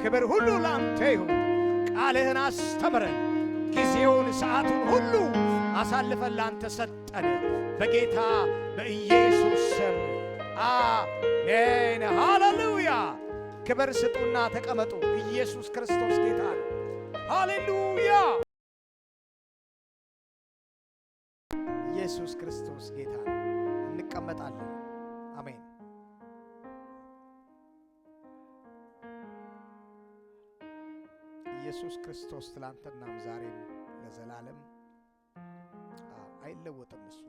ክብር ሁሉ ላንተ ይሁን። ቃልህን አስተምረን፣ ጊዜውን ሰዓቱን ሁሉ አሳልፈን ላንተ ሰጠን። በጌታ በኢየሱስ ስም አሜን። ሃሌሉያ። ክብር ስጡና ተቀመጡ። ኢየሱስ ክርስቶስ ጌታ ነው። ሃሌሉያ። ኢየሱስ ክርስቶስ ጌታ ነው። እንቀመጣለን። አሜን። ኢየሱስ ክርስቶስ ትላንትናም ዛሬም ለዘላለም አይለወጥም። እሱ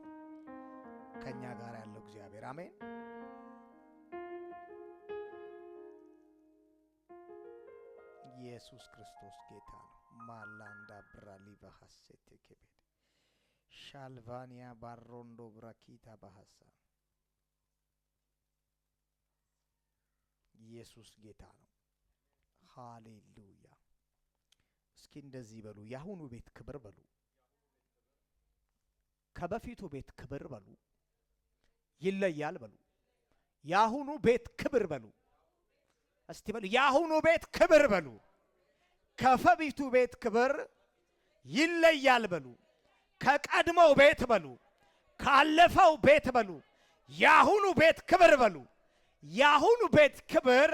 ከኛ ጋር ያለው እግዚአብሔር አሜን። ኢየሱስ ክርስቶስ ጌታ ነው። ማላንዳ ብራሊ በሐሴት ከቤት ሻልቫኒያ ባሮንዶ ብራኪታ በሐሳ ኢየሱስ ጌታ ነው። ሃሌሉያ። እስኪ እንደዚህ በሉ፣ ያሁኑ ቤት ክብር በሉ፣ ከበፊቱ ቤት ክብር በሉ፣ ይለያል በሉ። ያሁኑ ቤት ክብር በሉ። እስቲ በሉ፣ ያሁኑ ቤት ክብር በሉ፣ ከበፊቱ ቤት ክብር ይለያል በሉ። ከቀድሞው ቤት በሉ፣ ካለፈው ቤት በሉ፣ ያሁኑ ቤት ክብር በሉ። ያሁኑ ቤት ክብር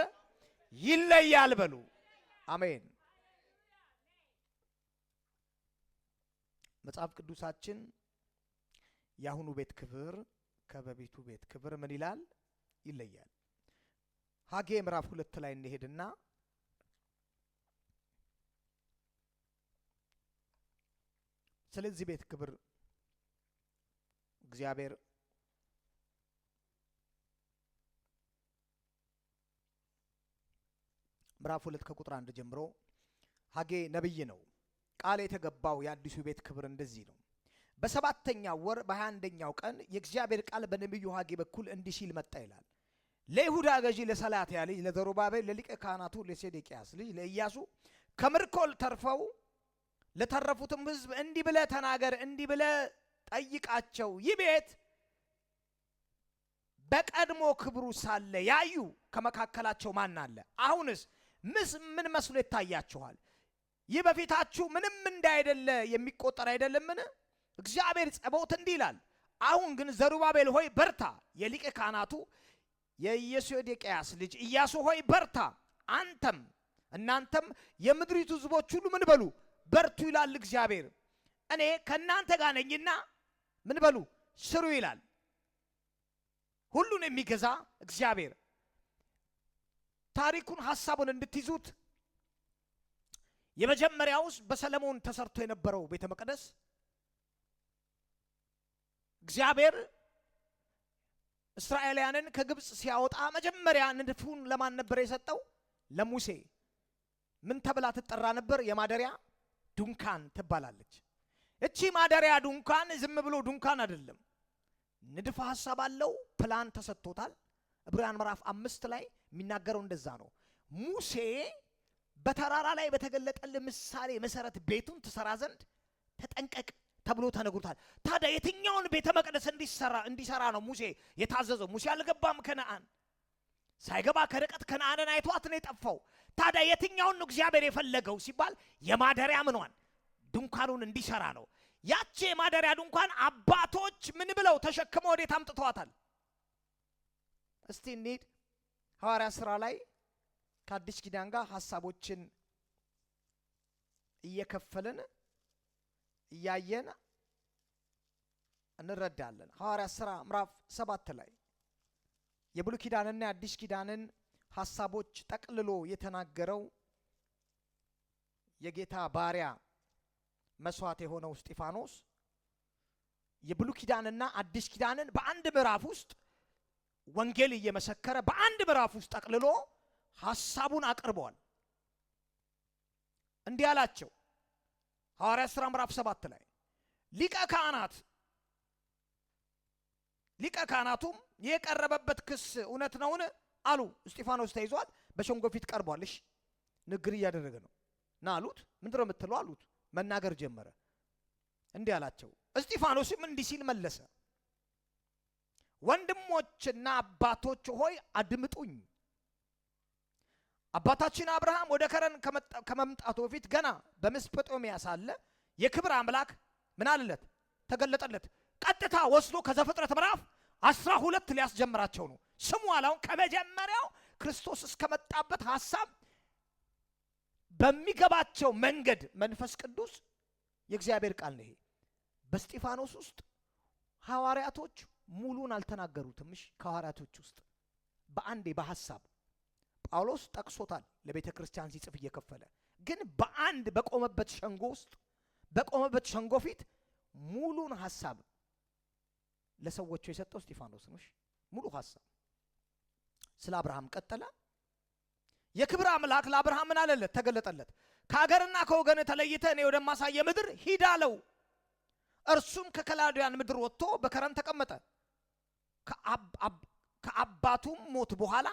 ይለያል በሉ። አሜን። መጽሐፍ ቅዱሳችን ያሁኑ ቤት ክብር ከበፊቱ ቤት ክብር ምን ይላል? ይለያል። ሐጌ ምዕራፍ 2 ላይ እንሄድና ስለዚህ ቤት ክብር እግዚአብሔር ምዕራፍ 2 ከቁጥር 1 ጀምሮ ሐጌ ነብይ ነው። ቃል የተገባው የአዲሱ ቤት ክብር እንደዚህ ነው። በሰባተኛው ወር በ21ኛው ቀን የእግዚአብሔር ቃል በነቢዩ ሐጌ በኩል እንዲህ ሲል መጣ ይላል። ለይሁዳ ገዢ ለሰላትያ ልጅ ለዘሩባቤል ለሊቀ ካህናቱ ለሴዴቅያስ ልጅ ለኢያሱ ከምርኮል ተርፈው ለተረፉትም ሕዝብ እንዲህ ብለህ ተናገር፣ እንዲህ ብለህ ጠይቃቸው። ይህ ቤት በቀድሞ ክብሩ ሳለ ያዩ ከመካከላቸው ማን አለ? አሁንስ ምን መስሎ ይታያችኋል? ይህ በፊታችሁ ምንም እንዳይደለ የሚቆጠር አይደለምን? እግዚአብሔር ጸባዖት እንዲህ ይላል፣ አሁን ግን ዘሩባቤል ሆይ በርታ፣ የሊቀ ካህናቱ የኢዮሴዴቅያስ ልጅ ኢያሱ ሆይ በርታ፣ እናንተም የምድሪቱ ሕዝቦች ሁሉ ምን በሉ በርቱ ይላል እግዚአብሔር። እኔ ከእናንተ ጋር ነኝና ምን በሉ ስሩ ይላል ሁሉን የሚገዛ እግዚአብሔር። ታሪኩን ሐሳቡን እንድትይዙት የመጀመሪያውስ በሰለሞን ተሰርቶ የነበረው ቤተ መቅደስ እግዚአብሔር እስራኤላውያንን ከግብጽ ሲያወጣ መጀመሪያ ንድፉን ለማን ነበር የሰጠው? ለሙሴ። ምን ተብላ ትጠራ ነበር? የማደሪያ ድንኳን ትባላለች። እቺ ማደሪያ ድንኳን ዝም ብሎ ድንኳን አይደለም፣ ንድፍ ሐሳብ አለው፣ ፕላን ተሰጥቶታል። ዕብራውያን ምዕራፍ 5 ላይ የሚናገረው እንደዛ ነው። ሙሴ በተራራ ላይ በተገለጠል ምሳሌ መሰረት ቤቱን ትሰራ ዘንድ ተጠንቀቅ ተብሎ ተነግሮታል። ታዲያ የትኛውን ቤተ መቅደስ እንዲሰራ ነው ሙሴ የታዘዘው? ሙሴ አልገባም ከነዓን። ሳይገባ ከርቀት ከነዓንን አይቷት ነው የጠፋው። ታዲያ የትኛውን ነው እግዚአብሔር የፈለገው ሲባል የማደሪያ ምኗን ድንኳኑን እንዲሰራ ነው። ያቺ የማደሪያ ድንኳን አባቶች ምን ብለው ተሸክመው ወዴት አምጥተዋታል? እስቲ እንሂድ ሐዋርያ ሥራ ላይ ከአዲስ ኪዳን ጋር ሐሳቦችን እየከፈልን እያየን እንረዳለን። ሐዋርያ ሥራ ምዕራፍ 7 ላይ የብሉይ ኪዳንና የአዲስ ኪዳንን ሐሳቦች ጠቅልሎ የተናገረው የጌታ ባሪያ መስዋዕት የሆነው እስጢፋኖስ የብሉይ ኪዳንና አዲስ ኪዳንን በአንድ ምዕራፍ ውስጥ ወንጌል እየመሰከረ በአንድ ምዕራፍ ውስጥ ጠቅልሎ ሐሳቡን አቅርቧል። እንዲህ አላቸው። ሐዋርያ ሥራ ምዕራፍ 7 ላይ ሊቀ ካህናቱም የቀረበበት ክስ እውነት ነውን አሉ። እስጢፋኖስ ተይዟል፣ በሸንጎ ፊት ቀርቧል። እሺ ንግግር እያደረገ ነው እና አሉት። ምንድነው የምትለው አሉት። መናገር ጀመረ። እንዲህ አላቸው። እስጢፋኖስም እንዲህ ሲል መለሰ። ወንድሞችና አባቶች ሆይ አድምጡኝ። አባታችን አብርሃም ወደ ከረን ከመምጣቱ በፊት ገና በመስጴጦሚያ ሳለ የክብር አምላክ ምን አለለት? ተገለጠለት። ቀጥታ ወስዶ ከዘፍጥረት ምዕራፍ 12 ሊያስጀምራቸው ነው። ስሙ አላውን ከመጀመሪያው ክርስቶስ እስከመጣበት ሐሳብ በሚገባቸው መንገድ መንፈስ ቅዱስ የእግዚአብሔር ቃል ነው። ይሄ በስጢፋኖስ ውስጥ ሐዋርያቶች ሙሉን አልተናገሩትም። እሺ ከሐዋርያቶች ውስጥ በአንዴ በሐሳብ ጳውሎስ ጠቅሶታል ለቤተ ክርስቲያን ሲጽፍ እየከፈለ፣ ግን በአንድ በቆመበት ሸንጎ ውስጥ በቆመበት ሸንጎ ፊት ሙሉን ሐሳብ ለሰዎቹ የሰጠው እስጢፋኖስ ነው። ሙሉ ሐሳብ ስለ አብርሃም ቀጠለ። የክብር አምላክ ለአብርሃም ምን አለለት? ተገለጠለት። ከሀገርና ከወገን ተለይተ እኔ ወደማሳየ ምድር ሂድ አለው። እርሱም ከከላውያን ምድር ወጥቶ በከረን ተቀመጠ። ከአባቱም ሞት በኋላ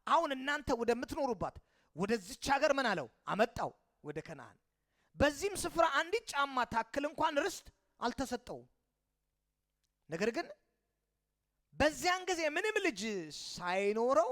አሁን እናንተ ወደምትኖሩባት ወደዚች ሀገር ምን አለው? አመጣው ወደ ከነዓን። በዚህም ስፍራ አንዲት ጫማ ታክል እንኳን ርስት አልተሰጠውም። ነገር ግን በዚያን ጊዜ ምንም ልጅ ሳይኖረው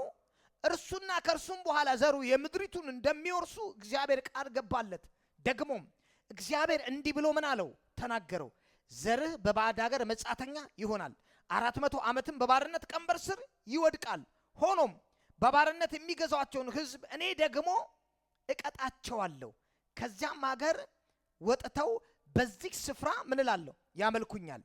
እርሱና ከእርሱም በኋላ ዘሩ የምድሪቱን እንደሚወርሱ እግዚአብሔር ቃል ገባለት። ደግሞም እግዚአብሔር እንዲህ ብሎ ምን አለው? ተናገረው። ዘርህ በባዕድ ሀገር መጻተኛ ይሆናል፣ 400 ዓመትም በባርነት ቀንበር ስር ይወድቃል። ሆኖም በባርነት የሚገዛቸውን ሕዝብ እኔ ደግሞ እቀጣቸዋለሁ። ከዚያም ሀገር ወጥተው በዚህ ስፍራ ምን እላለሁ? ያመልኩኛል።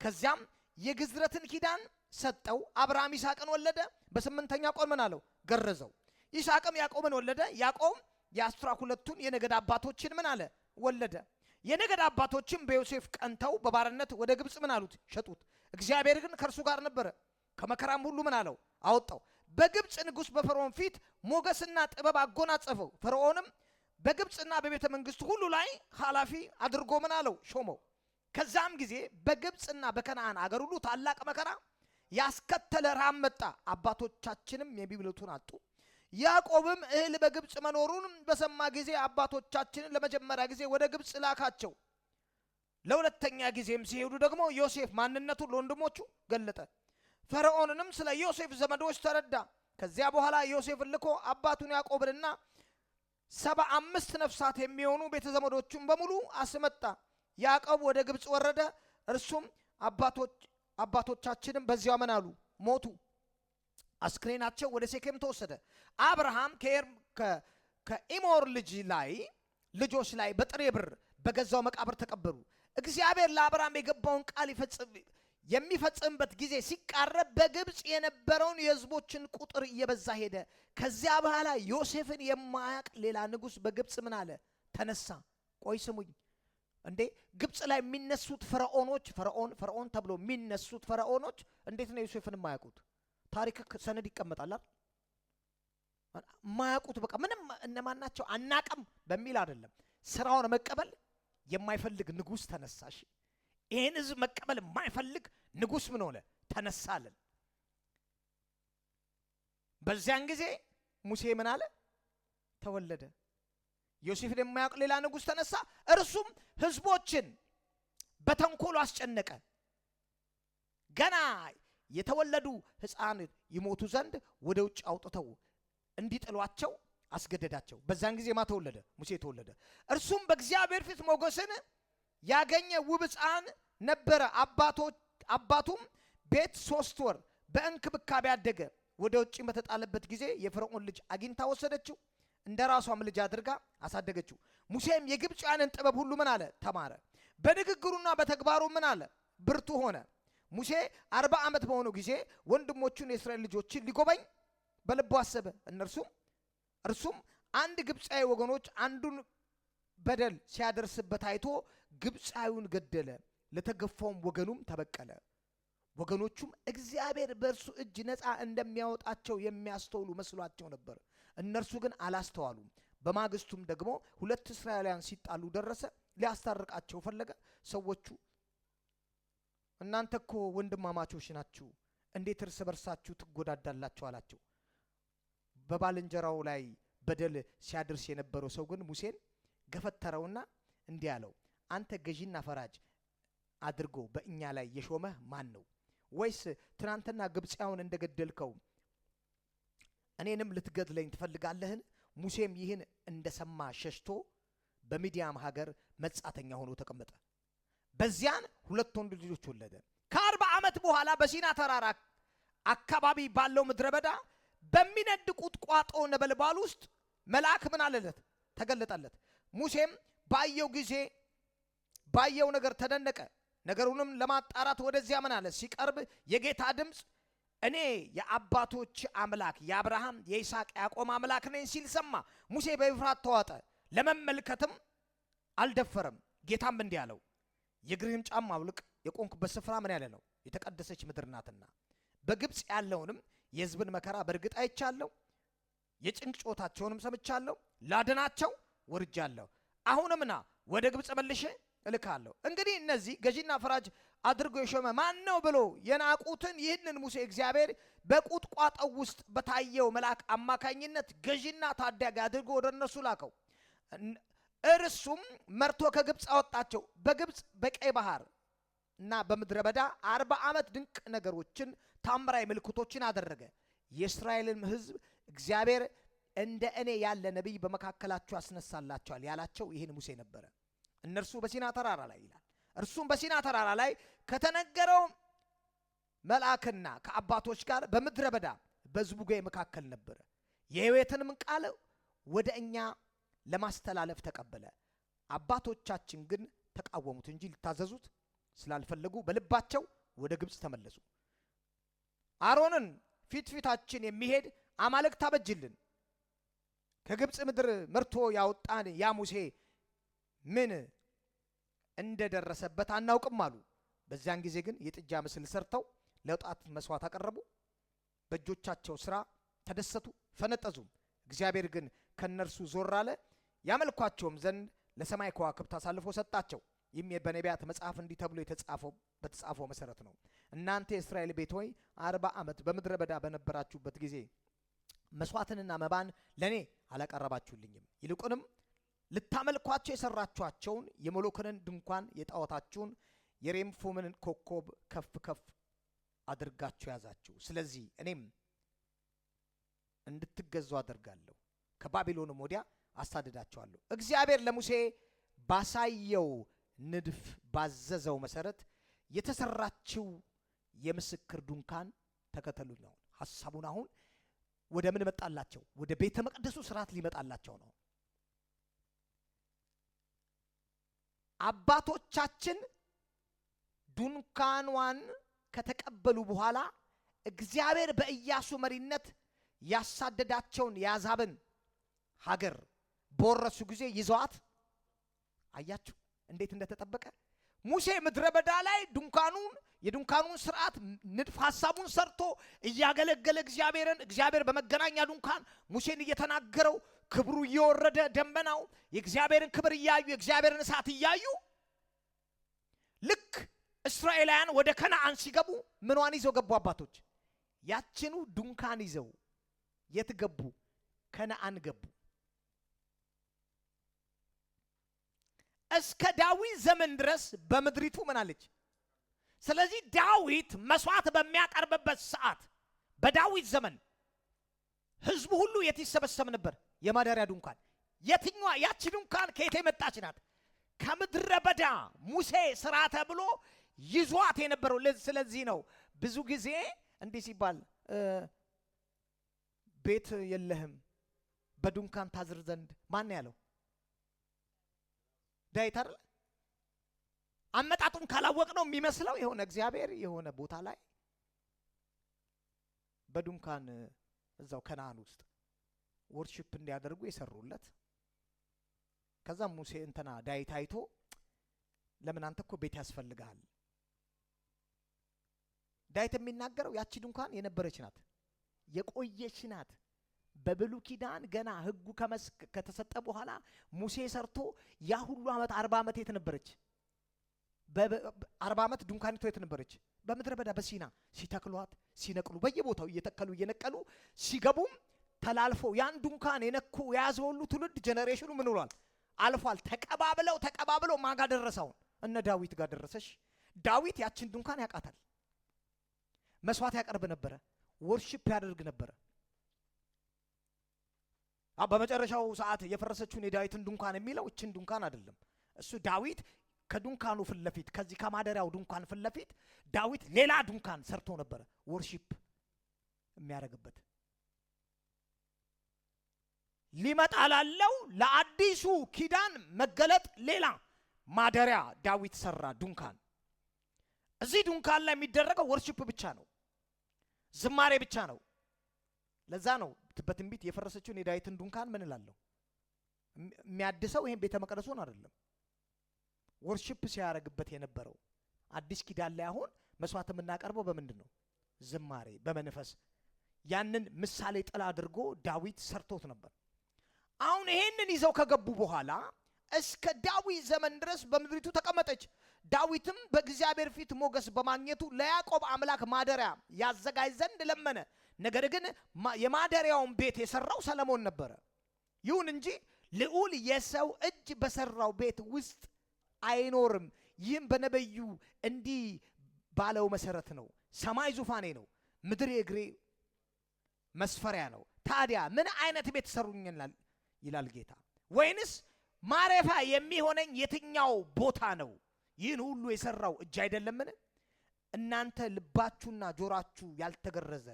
ከዚያም የግዝረትን ኪዳን ሰጠው። አብርሃም ይስሐቅን ወለደ። በ8ኛ ቀን ምን አለው? ገረዘው። ይስሐቅም ያዕቆብን ወለደ። ያዕቆብ የ12ቱን የነገድ አባቶችን ምን አለ? ወለደ። የነገድ አባቶችም በዮሴፍ ቀንተው በባርነት ወደ ግብፅ ምን አሉት? ሸጡት። እግዚአብሔር ግን ከእርሱ ጋር ነበረ፣ ከመከራም ሁሉ ምን አለው? አወጣው። በግብፅ ንጉሥ በፈርዖን ፊት ሞገስና ጥበብ አጎናጸፈው። ፈርዖንም በግብፅና በቤተ መንግስቱ ሁሉ ላይ ኃላፊ አድርጎ ምን አለው? ሾመው። ከዛም ጊዜ በግብፅና በከነዓን አገር ሁሉ ታላቅ መከራ ያስከተለ ረሃብ መጣ። አባቶቻችንም የሚበሉትን አጡ። ያዕቆብም እህል በግብፅ መኖሩን በሰማ ጊዜ አባቶቻችንን ለመጀመሪያ ጊዜ ወደ ግብፅ ላካቸው። ለሁለተኛ ጊዜም ሲሄዱ ደግሞ ዮሴፍ ማንነቱን ለወንድሞቹ ገለጠ። ፈርዖንንም ስለ ዮሴፍ ዘመዶች ተረዳ። ከዚያ በኋላ ዮሴፍን ልኮ አባቱን ያዕቆብንና 75 ነፍሳት የሚሆኑ ቤተ ዘመዶቹን በሙሉ አስመጣ። ያዕቆብ ወደ ግብፅ ወረደ። እርሱም አባቶቻችንም በዚያው ምን አሉ? ሞቱ። አስክሬናቸው ወደ ሴኬም ተወሰደ። አብርሃም ከኤሞር ልጆች ላይ በጥሬ ብር በገዛው መቃብር ተቀበሩ። እግዚአብሔር ለአብርሃም የገባውን ቃል የሚፈጽምበት ጊዜ ሲቃረብ በግብፅ የነበረውን የሕዝቦችን ቁጥር እየበዛ ሄደ። ከዚያ በኋላ ዮሴፍን የማያውቅ ሌላ ንጉሥ በግብፅ ምን አለ? ተነሳ። ቆይ ስሙኝ እንዴ! ግብፅ ላይ የሚነሱት ፈርዖን ተብሎ የሚነሱት ፈርዖኖች እንዴት ነው ዮሴፍን የማያውቁት? ታሪክ ሰነድ ይቀመጣል። የማያውቁት በቃ ምንም እነማን ናቸው አናቅም በሚል አይደለም። ስራውን መቀበል የማይፈልግ ንጉሥ ተነሳሽ። ይህን ህዝብ መቀበል የማይፈልግ ንጉሥ ምን ሆነ? ተነሳለን። በዚያን ጊዜ ሙሴ ምን አለ? ተወለደ። ዮሴፍን የማያውቅ ሌላ ንጉሥ ተነሳ። እርሱም ህዝቦችን በተንኮሉ አስጨነቀ። ገና የተወለዱ ሕፃን ይሞቱ ዘንድ ወደ ውጭ አውጥተው እንዲጥሏቸው አስገደዳቸው። በዛን ጊዜ ማ ተወለደ? ሙሴ ተወለደ። እርሱም በእግዚአብሔር ፊት ሞገስን ያገኘ ውብ ሕፃን ነበረ። አባቱም ቤት 3 ወር በእንክብካቤ አደገ። ወደ ውጭ በተጣለበት ጊዜ የፈርዖን ልጅ አግኝታ ወሰደችው፣ እንደ ራሷም ልጅ አድርጋ አሳደገችው። ሙሴም የግብፃውያንን ጥበብ ሁሉ ምን አለ? ተማረ። በንግግሩና በተግባሩ ምን አለ? ብርቱ ሆነ። ሙሴ 40 ዓመት በሆነው ጊዜ ወንድሞቹን የእስራኤል ልጆችን ሊጎበኝ በልቡ አሰበ። እርሱም አንድ ግብፃዊ ወገኖች አንዱን በደል ሲያደርስበት አይቶ ግብፃዊውን ገደለ። ለተገፋውም ወገኑም ተበቀለ። ወገኖቹም እግዚአብሔር በእርሱ እጅ ነፃ እንደሚያወጣቸው የሚያስተውሉ መስሏቸው ነበር። እነርሱ ግን አላስተዋሉም። በማግስቱም ደግሞ 2 እስራኤላውያን ሲጣሉ ደረሰ። ሊያስታርቃቸው ፈለገ። ሰዎቹ እናንተ እኮ ወንድማማቾች ናችሁ፣ እንዴት እርስ በርሳችሁ ትጎዳዳላችሁ አላቸው። በባልንጀራው ላይ በደል ሲያደርስ የነበረው ሰው ግን ሙሴን ገፈተረውና እንዲህ አለው፣ አንተ ገዢና ፈራጅ አድርጎ በእኛ ላይ የሾመህ ማን ነው? ወይስ ትናንትና ግብፃዊውን እንደገደልከው እኔንም ልትገድለኝ ትፈልጋለህን? ሙሴም ይህን እንደሰማ ሸሽቶ በሚዲያም ሀገር መጻተኛ ሆኖ ተቀመጠ። በዚያን 2 ወንድ ልጆች ወለደ። ከ40 ዓመት በኋላ በሲና ተራራ አካባቢ ባለው ምድረ በዳ በሚነድ ቁጥቋጦ ነበልባል ውስጥ መልአክ ምን አለለት? ተገለጠለት። ሙሴም ባየው ጊዜ ባየው ነገር ተደነቀ። ነገሩንም ለማጣራት ወደዚያ ምን አለ ሲቀርብ የጌታ ድምፅ እኔ የአባቶች አምላክ የአብርሃም የይስሐቅ ያዕቆብ አምላክ ነኝ ሲል ሰማ። ሙሴ በፍርሃት ተዋጠ፣ ለመመልከትም አልደፈረም። ጌታም እንዲህ አለው የእግርህን ጫማ አውልቅ፣ የቆምክበት ስፍራ ምን ያለ ነው? የተቀደሰች ምድር ናትና። በግብፅ ያለውንም የሕዝብን መከራ በእርግጥ አይቻለሁ፣ የጭንቅ ጮታቸውንም ሰምቻለሁ፣ ላድናቸው ወርጃለሁ። አሁንም ና ወደ ግብፅ መልሼ እልካለሁ። እንግዲህ እነዚህ ገዢና ፈራጅ አድርጎ የሾመ ማን ነው ብሎ የናቁትን ይህንን ሙሴ እግዚአብሔር በቁጥቋጦው ውስጥ በታየው መልአክ አማካኝነት ገዢና ታዳጊ አድርጎ ወደ እነሱ ላከው። እርሱም መርቶ ከግብፅ አወጣቸው። በግብፅ በቀይ ባህር እና በምድረ በዳ 40 ዓመት ድንቅ ነገሮችን ታምራዊ ምልክቶችን አደረገ። የእስራኤልን ሕዝብ እግዚአብሔር እንደ እኔ ያለ ነቢይ በመካከላቸው ያስነሳላቸዋል ያላቸው ይህን ሙሴ ነበረ። እነርሱ በሲና ተራራ ላይ ይላል። እርሱም በሲና ተራራ ላይ ከተነገረው መልአክና ከአባቶች ጋር በምድረ በዳ በሕዝቡ ጋር መካከል ነበረ። የሕይወትንም ቃል ወደ እኛ ለማስተላለፍ ተቀበለ። አባቶቻችን ግን ተቃወሙት እንጂ ሊታዘዙት ስላልፈለጉ በልባቸው ወደ ግብፅ ተመለሱ። አሮንን ፊታችን የሚሄድ አማልክት አበጅልን፣ ከግብፅ ምድር መርቶ ያወጣን ያ ሙሴ ምን እንደደረሰበት አናውቅም አሉ። በዚያን ጊዜ ግን የጥጃ ምስል ሰርተው ለጣዖት መስዋዕት አቀረቡ። በእጆቻቸው ሥራ ተደሰቱ፣ ፈነጠዙም። እግዚአብሔር ግን ከነርሱ ዞር አለ፣ ያመልኳቸውም ዘንድ ለሰማይ ከዋክብት አሳልፎ ሰጣቸው። ይህም በነቢያት መጽሐፍ እንዲህ ተብሎ በተጻፈው መሰረት ነው። እናንተ የእስራኤል ቤት ሆይ 40 ዓመት በምድረ በዳ በነበራችሁበት ጊዜ መስዋዕትንና መባን ለእኔ አላቀረባችሁልኝም። ይልቁንም ልታመልኳቸው የሰራችኋቸውን የሞሎክንን ድንኳን የጣዖታችሁን የሬምፉምን ኮከብ ከፍ ከፍ አድርጋችሁ ያዛችሁ። ስለዚህ እኔም እንድትገዙ አደርጋለሁ፣ ከባቢሎንም ወዲያ አሳድዳቸዋለሁ። እግዚአብሔር ለሙሴ ባሳየው ንድፍ ባዘዘው መሰረት የተሰራችው የምስክር ድንኳን ተከተሉኝ። አሁን ሐሳቡን አሁን ወደ ምን መጣላቸው? ወደ ቤተ መቅደሱ ስርዓት ሊመጣላቸው ነው። አባቶቻችን ድንኳኗን ከተቀበሉ በኋላ እግዚአብሔር በኢያሱ መሪነት ያሳደዳቸውን የአሕዛብን ሀገር በወረሱ ጊዜ ይዘዋት አያችሁ እንዴት እንደተጠበቀ። ሙሴ ምድረ በዳ ላይ የድንኳኑን ስርዓት ንድፍ ሐሳቡን ሰርቶ እያገለገለ እግዚአብሔር በመገናኛ ድንኳን ሙሴን እየተናገረው ክብሩ እየወረደ ደመናው የእግዚአብሔርን ክብር እያዩ የእግዚአብሔርን እሳት እያዩ ልክ እስራኤላውያን ወደ ከነዓን ሲገቡ ምኗን ይዘው ገቡ? አባቶች ያችኑ ድንኳን ይዘው የት ገቡ? ከነዓን ገቡ። እስከ ዳዊት ዘመን ድረስ በምድሪቱ ምን አለች? ስለዚህ ዳዊት መስዋዕት በሚያቀርብበት ሰዓት በዳዊት ዘመን ህዝቡ ሁሉ የት ይሰበሰብ ነበር? የማደሪያ ድንኳን። የትኛዋ? ያቺ ድንኳን ከየት የመጣች ናት? ከምድረ በዳ ሙሴ ስራ ተብሎ ይዟት የነበረው። ስለዚህ ነው ብዙ ጊዜ እንዲህ ሲባል ቤት የለህም በድንኳን ታዝር ዘንድ ማን ያለው? ዳዊት አይደል? አመጣጡን ካላወቅ ነው የሚመስለው የሆነ እግዚአብሔር የሆነ ቦታ ላይ በድንኳን እዛው ከነዓን ውስጥ ወርሺፕ እንዲያደርጉ የሰሩለት። ከዛም ሙሴ ዳዊት አይቶ ለምን አንተ እኮ ቤት ያስፈልጋል። ዳዊት የሚናገረው ያቺ ድንኳን የነበረች ናት፣ የቆየች ናት። በብሉይ ኪዳን ገና ህጉ ከተሰጠ በኋላ ሙሴ ሰርቶ ያ ሁሉ ዓመት 40 ዓመት የት ነበረች? 40 ዓመት ድንኳኒቷ የት ነበረች? በምድረ በዳ በሲና ሲተክሏት ሲነቅሉ በየቦታው እየተከሉ እየነቀሉ ሲገቡም ተላልፎ ያን ድንኳን የነኩ የያዘ ሁሉ ትውልድ ጄኔሬሽኑ ምን ብሏል? አልፏል። ተቀባብለው ማጋ ደረሰው? እነ ዳዊት ጋር ደረሰሽ። ዳዊት ያችን ድንኳን ያቃታል። መስዋዕት ያቀርብ ነበረ፣ ወርሺፕ ያደርግ ነበረ። በመጨረሻው ሰዓት የፈረሰችውን የዳዊትን ድንኳን የሚለው እችን ድንኳን አይደለም። እሱ ዳዊት ከድንኳኑ ፊት ለፊት ከዚህ ከማደሪያው ድንኳን ፊት ለፊት ዳዊት ሌላ ድንኳን ሰርቶ ነበር ወርሺፕ የሚያደርግበት። ሊመጣ ላለው ለአዲሱ ኪዳን መገለጥ ሌላ ማደሪያ ዳዊት ሰራ ድንኳን። እዚህ ድንኳን ላይ የሚደረገው ወርሺፕ ብቻ ነው፣ ዝማሬ ብቻ ነው። ለዛ ነው በትንቢት የፈረሰችውን የዳዊትን ድንኳን ምን እላለሁ የሚያድሰው ይሄን ቤተ መቅደሱን አይደለም፣ ወርሺፕ ሲያደርግበት የነበረው። አዲስ ኪዳን ላይ አሁን መስዋዕት የምናቀርበው በምንድን ነው? ዝማሬ በመንፈስ። ያንን ምሳሌ ጥላ አድርጎ ዳዊት ሰርቶት ነበር። አሁን ይሄንን ይዘው ከገቡ በኋላ እስከ ዳዊት ዘመን ድረስ በምድሪቱ ተቀመጠች። ዳዊትም በእግዚአብሔር ፊት ሞገስ በማግኘቱ ለያዕቆብ አምላክ ማደሪያ ያዘጋጅ ዘንድ ለመነ። ነገር ግን የማደሪያውን ቤት የሰራው ሰለሞን ነበረ። ይሁን እንጂ ልዑል የሰው እጅ በሰራው ቤት ውስጥ አይኖርም፣ ይህም በነቢዩ እንዲህ ባለው መሰረት ነው። ሰማይ ዙፋኔ ነው፣ ምድር የእግሬ መስፈሪያ ነው። ታዲያ ምን አይነት ቤት ሰሩኛል ይላል ጌታ? ወይንስ ማረፊያ የሚሆነኝ የትኛው ቦታ ነው? ይህን ሁሉ የሰራው እጅ አይደለምን? እናንተ ልባችሁና ጆሮአችሁ ያልተገረዘ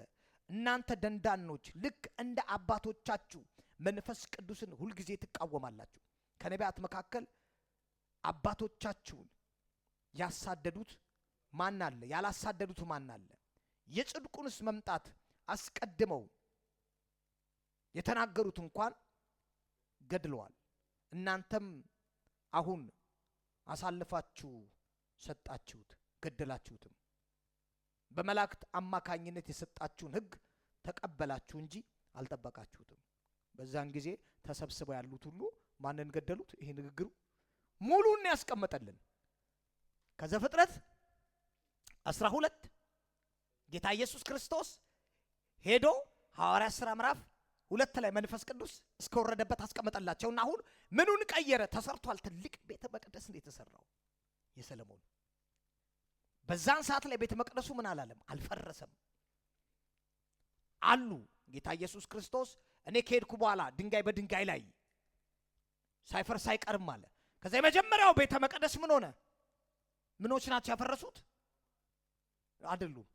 እናንተ ደንዳኖች ልክ እንደ አባቶቻችሁ መንፈስ ቅዱስን ሁልጊዜ ትቃወማላችሁ። ከነቢያት መካከል አባቶቻችሁን ያሳደዱት ማን አለ? ያላሳደዱት ማን አለ? የጽድቁንስ መምጣት አስቀድመው የተናገሩት እንኳን ገድለዋል። እናንተም አሁን አሳልፋችሁ ሰጣችሁት፣ ገደላችሁትም። በመላእክት አማካኝነት የሰጣችሁን ሕግ ተቀበላችሁ እንጂ አልጠበቃችሁትም። በዛን ጊዜ ተሰብስበው ያሉት ሁሉ ማንን ገደሉት? ይሄ ንግግሩ ሙሉን ያስቀመጠልን ከዘፍጥረት 12 ጌታ ኢየሱስ ክርስቶስ ሄዶ ሐዋርያት ሥራ ምዕራፍ 2 ላይ መንፈስ ቅዱስ እስከወረደበት አስቀመጠላቸውና አሁን ምኑን ቀየረ? ተሰርቷል። ትልቅ ቤተ መቅደስ ነው የተሰራው የሰለሞን። በዛን ሰዓት ላይ ቤተ መቅደሱ ምን አላለም? አልፈረሰም አሉ። ጌታ ኢየሱስ ክርስቶስ እኔ ከሄድኩ በኋላ ድንጋይ በድንጋይ ላይ ሳይፈርስ አይቀርም አለ። ከዛ የመጀመሪያው ቤተ መቅደስ ምን ሆነ? ምኖች ናቸው ያፈረሱት? አይደሉም።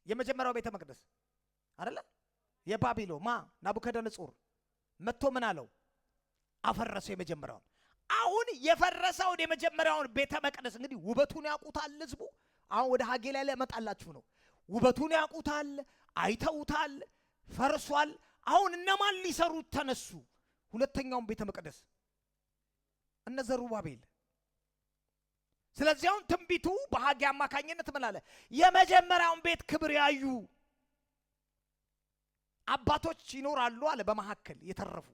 የመጀመሪያው ቤተ መቅደስ አይደለ? የባቢሎን ናቡከደነጾር መጥቶ ምን አለው? አፈረሰው የመጀመሪያውን። አሁን የፈረሰውን የመጀመሪያውን ቤተ መቅደስ እንግዲህ ውበቱን ያውቁታል ህዝቡ። አሁን ወደ ሀጌ ላይ ለመጣላችሁ ነው። ውበቱን ያውቁታል፣ አይተውታል፣ ፈርሷል። አሁን እነማን ሊሰሩት ተነሱ? ሁለተኛውን ቤተ መቅደስ እነ ዘሩባቤል። ስለዚህ አሁን ትንቢቱ በሐጌ አማካኝነት ምን አለ? የመጀመሪያውን ቤት ክብር ያዩ አባቶች ይኖራሉ አለ በመካከል የተረፉ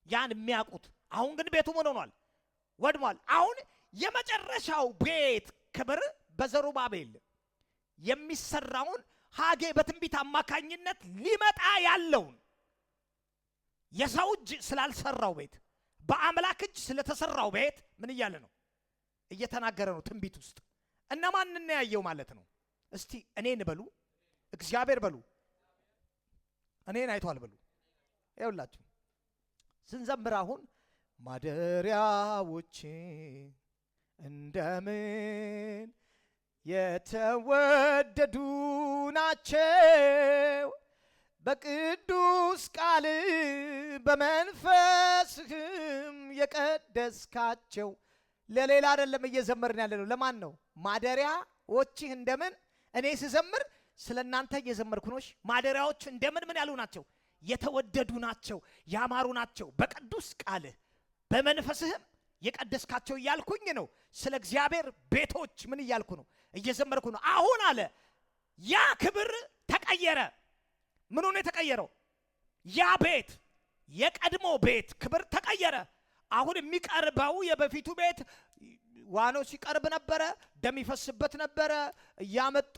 ያን የሚያውቁት። አሁን ግን ቤቱ ምን ሆኗል? ወድሟል። አሁን የመጨረሻው ቤት ክብር በዘሩባቤል የሚሰራውን ሐጌ በትንቢት አማካኝነት ሊመጣ ያለውን የሰው እጅ ስላልሰራው ቤት በአምላክ እጅ ስለተሰራው ቤት ምን እያለ ነው? እየተናገረ ነው ትንቢት ውስጥ። እነማን እናያየው ማለት ነው? እስቲ እኔን በሉ፣ እግዚአብሔር በሉ፣ እኔን አይቷል በሉ። ይኸውላችሁ ስንዘምር አሁን ማደሪያዎቼ እንደምን የተወደዱ ናቸው፣ በቅዱስ ቃል በመንፈስህም የቀደስካቸው። ለሌላ አይደለም እየዘመርን ያለ ነው። ለማን ነው? ማደሪያዎችህ እንደምን። እኔ ስዘምር ስለ እናንተ እየዘመርኩ ነው። ማደሪያዎች እንደምን ምን ያሉ ናቸው? የተወደዱ ናቸው፣ ያማሩ ናቸው፣ በቅዱስ ቃልህ በመንፈስህም የቀደስካቸው እያልኩኝ ነው። ስለ እግዚአብሔር ቤቶች ምን እያልኩ ነው? እየዘመርኩ ነው። አሁን አለ ያ ክብር ተቀየረ። ምን ሆነ የተቀየረው? ያ ቤት የቀድሞ ቤት ክብር ተቀየረ። አሁን የሚቀርበው የበፊቱ ቤት ዋናው ሲቀርብ ነበረ፣ ደም ይፈስበት ነበረ፣ እያመጡ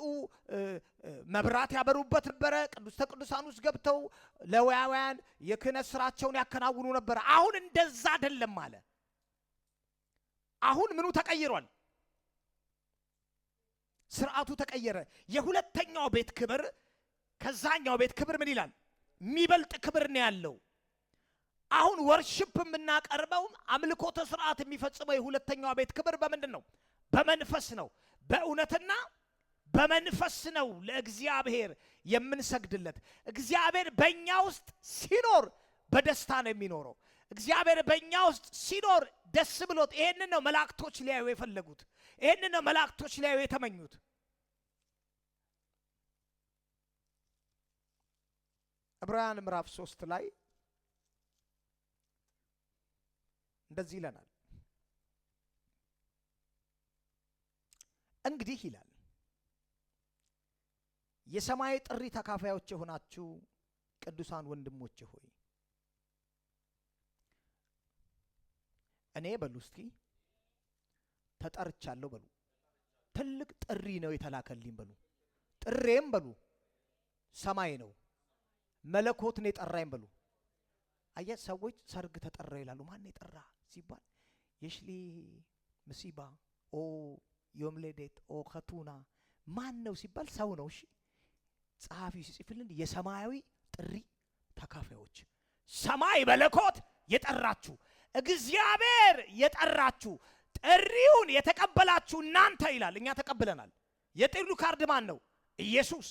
መብራት ያበሩበት ነበረ። ቅዱስተ ቅዱሳን ውስጥ ገብተው ሌዋውያን የክህነት ስራቸውን ያከናውኑ ነበረ። አሁን እንደዛ አይደለም አለ። አሁን ምኑ ተቀይሯል? ስርዓቱ ተቀየረ። የሁለተኛው ቤት ክብር ከዛኛው ቤት ክብር ምን ይላል? የሚበልጥ ክብር ነው ያለው። አሁን ወርሺፕ የምናቀርበው አምልኮተ ስርዓት የሚፈጽመው የሁለተኛው ቤት ክብር በምንድን ነው? በመንፈስ ነው። በእውነትና በመንፈስ ነው ለእግዚአብሔር የምንሰግድለት። እግዚአብሔር በእኛ ውስጥ ሲኖር በደስታ ነው የሚኖረው። እግዚአብሔር በእኛ ውስጥ ሲኖር ደስ ብሎት፣ ይሄንን ነው መላእክቶች ሊያዩ የፈለጉት። ይሄንን ነው መላእክቶች ሊያዩ የተመኙት። ዕብራውያን ምዕራፍ 3 ላይ እንደዚህ ይለናል። እንግዲህ ይላል የሰማይ ጥሪ ተካፋዮች የሆናችሁ ቅዱሳን ወንድሞቼ ሆይ እኔ በሉ እስቲ ተጠርቻለሁ በሉ። ትልቅ ጥሪ ነው የተላከልኝ በሉ። ጥሬም በሉ ሰማይ ነው፣ መለኮት ነው የጠራኝ በሉ። አየ ሰዎች ሰርግ ተጠራ ይላሉ። ማን የጠራ ሲባል የሽሊ ምሲባ ኦ ዮምሌዴት ኦ ከቱና ማን ነው ሲባል ሰው ነው። እሺ ጸሐፊው ሲጽፍልን የሰማያዊ ጥሪ ተካፋዮች፣ ሰማይ መለኮት የጠራችሁ፣ እግዚአብሔር የጠራችሁ፣ ጥሪውን የተቀበላችሁ እናንተ ይላል። እኛ ተቀብለናል። የጥሪው ካርድ ማን ነው? ኢየሱስ።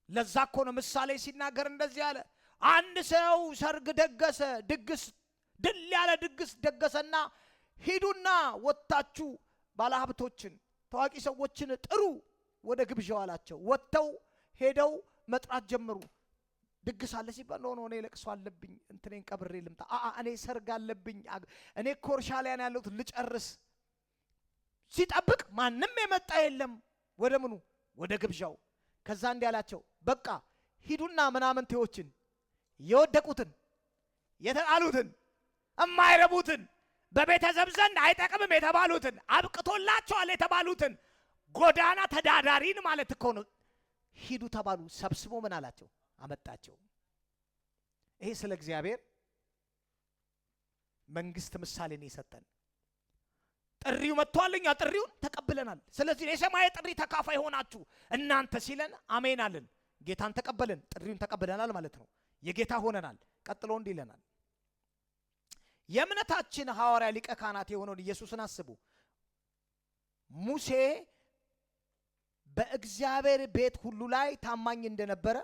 ለዛ እኮ ነው ምሳሌ ሲናገር እንደዚህ አለ። አንድ ሰው ሰርግ ደገሰ፣ ድግስ ድል ያለ ድግስ ደገሰና ሂዱና ወጣችሁ ባለሀብቶችን ታዋቂ ሰዎችን ጥሩ ወደ ግብዣው አላቸው። ወጥተው ሄደው መጥራት ጀመሩ። ድግስ አለ ሲባል ነው እኔ ለቅሶ አለብኝ እንትኔን ቀብሬ ልምጣ፣ እኔ ሰርግ አለብኝ፣ እኔ ኮርሻሊያን ያለሁት ልጨርስ። ሲጠብቅ ማንም የመጣ የለም። ወደ ምኑ? ወደ ግብዣው። ከዛ እንዲህ አላቸው፣ በቃ ሂዱና ምናምንቴዎችን፣ የወደቁትን፣ የተጣሉትን፣ የማይረቡትን፣ በቤተሰብ ዘንድ አይጠቅምም የተባሉትን፣ አብቅቶላቸዋል የተባሉትን ጎዳና ተዳዳሪን ማለት እኮ ነው ሂዱ ተባሉ። ሰብስቦ ምን አላቸው? አመጣቸው። ይሄ ስለ እግዚአብሔር መንግስት ምሳሌ ነው የሰጠን። ጥሪው መጥቷል፣ እኛ ጥሪውን ተቀብለናል። ስለዚህ የሰማይ ጥሪ ተካፋይ ሆናችሁ እናንተ ሲለን አሜን አለን። ጌታን ተቀበልን፣ ጥሪውን ተቀብለናል ማለት ነው። የጌታ ሆነናል። ቀጥሎ እንዲህ ይለናል፣ የእምነታችን ሐዋርያ ሊቀ ካህናት የሆነውን ኢየሱስን አስቡ። ሙሴ በእግዚአብሔር ቤት ሁሉ ላይ ታማኝ እንደነበረ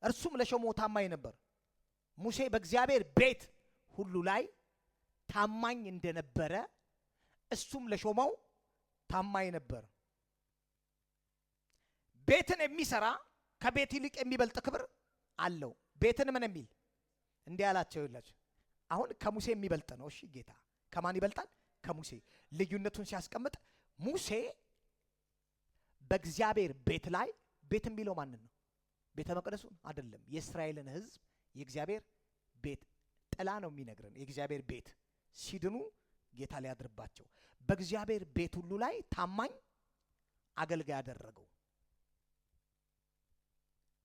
እርሱም ለሾመው ታማኝ ነበር። ሙሴ በእግዚአብሔር ቤት ሁሉ ላይ ታማኝ እንደነበረ እሱም ለሾመው ታማኝ ነበር። ቤትን የሚሰራ ከቤት ይልቅ የሚበልጥ ክብር አለው። ቤትን ምን የሚል እንዲህ አላቸው ይላችሁ። አሁን ከሙሴ የሚበልጥ ነው። እሺ ጌታ ከማን ይበልጣል? ከሙሴ። ልዩነቱን ሲያስቀምጥ ሙሴ በእግዚአብሔር ቤት ላይ፣ ቤት የሚለው ማንን ነው? ቤተ መቅደሱን አይደለም። የእስራኤልን ሕዝብ የእግዚአብሔር ቤት ጥላ ነው የሚነግረን። የእግዚአብሔር ቤት ሲድኑ ጌታ ሊያድርባቸው በእግዚአብሔር ቤት ሁሉ ላይ ታማኝ አገልጋይ ያደረገው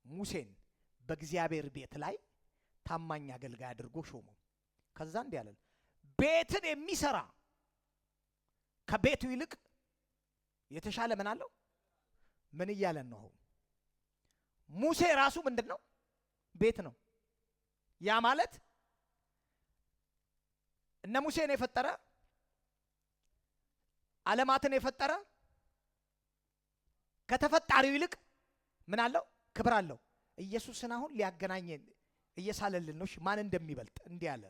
ሙሴን በእግዚአብሔር ቤት ላይ ታማኝ አገልጋይ አድርጎ ሾመው። ከዛ እንዲህ ያለን ቤትን የሚሰራ ከቤቱ ይልቅ የተሻለ ምን አለው? ምን እያለን ነው? ሙሴ ራሱ ምንድን ነው? ቤት ነው። ያ ማለት እነ ሙሴን የፈጠረ ዓለማትን የፈጠረ ከተፈጣሪው ይልቅ ምን አለው? ክብር አለው። ኢየሱስን አሁን ሊያገናኘን እየሳለልን ነው። ማን እንደሚበልጥ እንዲህ አለ።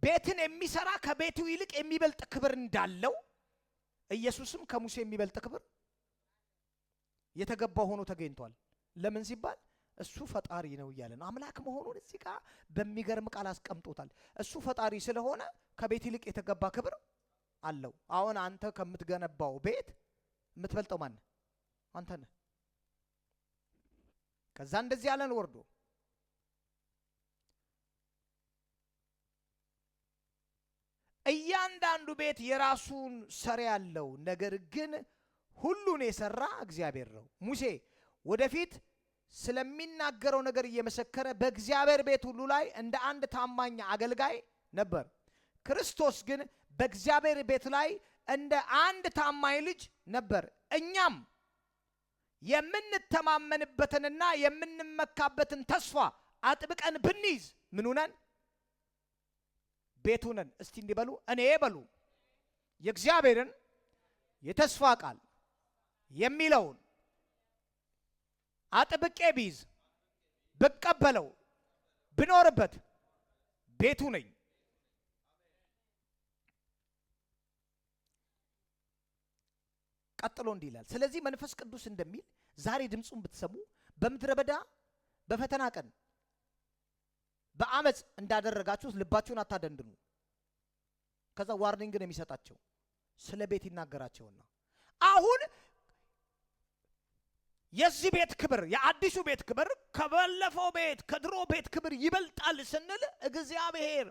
ቤትን የሚሰራ ከቤቱ ይልቅ የሚበልጥ ክብር እንዳለው ኢየሱስም ከሙሴ የሚበልጥ ክብር የተገባው ሆኖ ተገኝቷል። ለምን ሲባል እሱ ፈጣሪ ነው እያለ ነው። አምላክ መሆኑን እዚህ ጋር በሚገርም ቃል አስቀምጦታል። እሱ ፈጣሪ ስለሆነ ከቤት ይልቅ የተገባ ክብር አለው። አሁን አንተ ከምትገነባው ቤት የምትበልጠው ማን? አንተ ነህ። ከዛ እንደዚህ ያለን ወርዶ እያንዳንዱ ቤት የራሱን ሰሪ ያለው፣ ነገር ግን ሁሉን የሰራ እግዚአብሔር ነው። ሙሴ ወደፊት ስለሚናገረው ነገር እየመሰከረ በእግዚአብሔር ቤት ሁሉ ላይ እንደ አንድ ታማኝ አገልጋይ ነበር። ክርስቶስ ግን በእግዚአብሔር ቤት ላይ እንደ አንድ ታማኝ ልጅ ነበር። እኛም የምንተማመንበትንና የምንመካበትን ተስፋ አጥብቀን ብንይዝ ምን ሆነን ቤቱ ነን። እስቲ እንዲበሉ እኔ በሉ የእግዚአብሔርን የተስፋ ቃል የሚለውን አጥብቄ ቢይዝ ብቀበለው ብኖርበት ቤቱ ነኝ። ቀጥሎ እንዲህ ይላል። ስለዚህ መንፈስ ቅዱስ እንደሚል ዛሬ ድምፁን ብትሰሙ በምድረ በዳ በፈተና ቀን በአመፅ እንዳደረጋችሁት ልባችሁን አታደንድኑ። ከዛ ዋርኒንግ ነው የሚሰጣቸው ስለ ቤት ይናገራቸውና አሁን የዚህ ቤት ክብር የአዲሱ ቤት ክብር ከባለፈው ቤት ከድሮ ቤት ክብር ይበልጣል ስንል እግዚአብሔር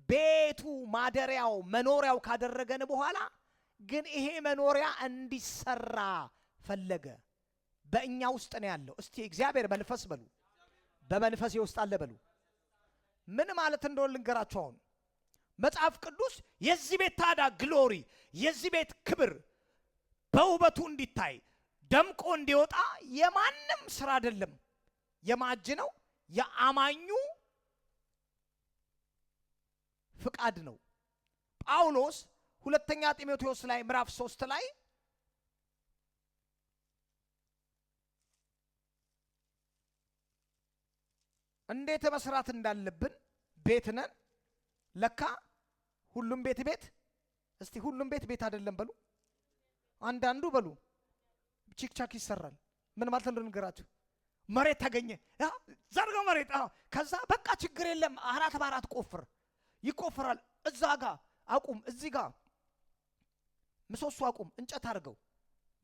ቤቱ ማደሪያው መኖሪያው ካደረገን በኋላ ግን ይሄ መኖሪያ እንዲሰራ ፈለገ። በእኛ ውስጥ ነው ያለው። እስቲ እግዚአብሔር መንፈስ በሉ፣ በመንፈስ ውስጥ አለ በሉ። ምን ማለት እንደሆነ ልንገራችሁ። አሁን መጽሐፍ ቅዱስ የዚህ ቤት ታዳ ግሎሪ የዚህ ቤት ክብር በውበቱ እንዲታይ ደምቆ እንዲወጣ የማንም ስራ አይደለም፣ የማጅ ነው፣ የአማኙ ፍቃድ ነው። ጳውሎስ ሁለተኛ ጢሞቴዎስ ላይ ምዕራፍ 3 ላይ እንዴት መስራት እንዳለብን ቤት ነን። ለካ ሁሉም ቤት እስቲ ሁሉም ቤት አይደለም በሉ። አንዳንዱ በሉ ቺክቻክ ይሰራል። ምን ማለት እንደሆነ ንገራችሁ። መሬት ተገኘ ዘርገው መሬት ከዛ በቃ ችግር የለም 4 በ4 ቆፍር ይቆፍራል። እዛ ጋር አቁም፣ እዚህ ጋር ምሰሶ አቁም፣ እንጨት አድርገው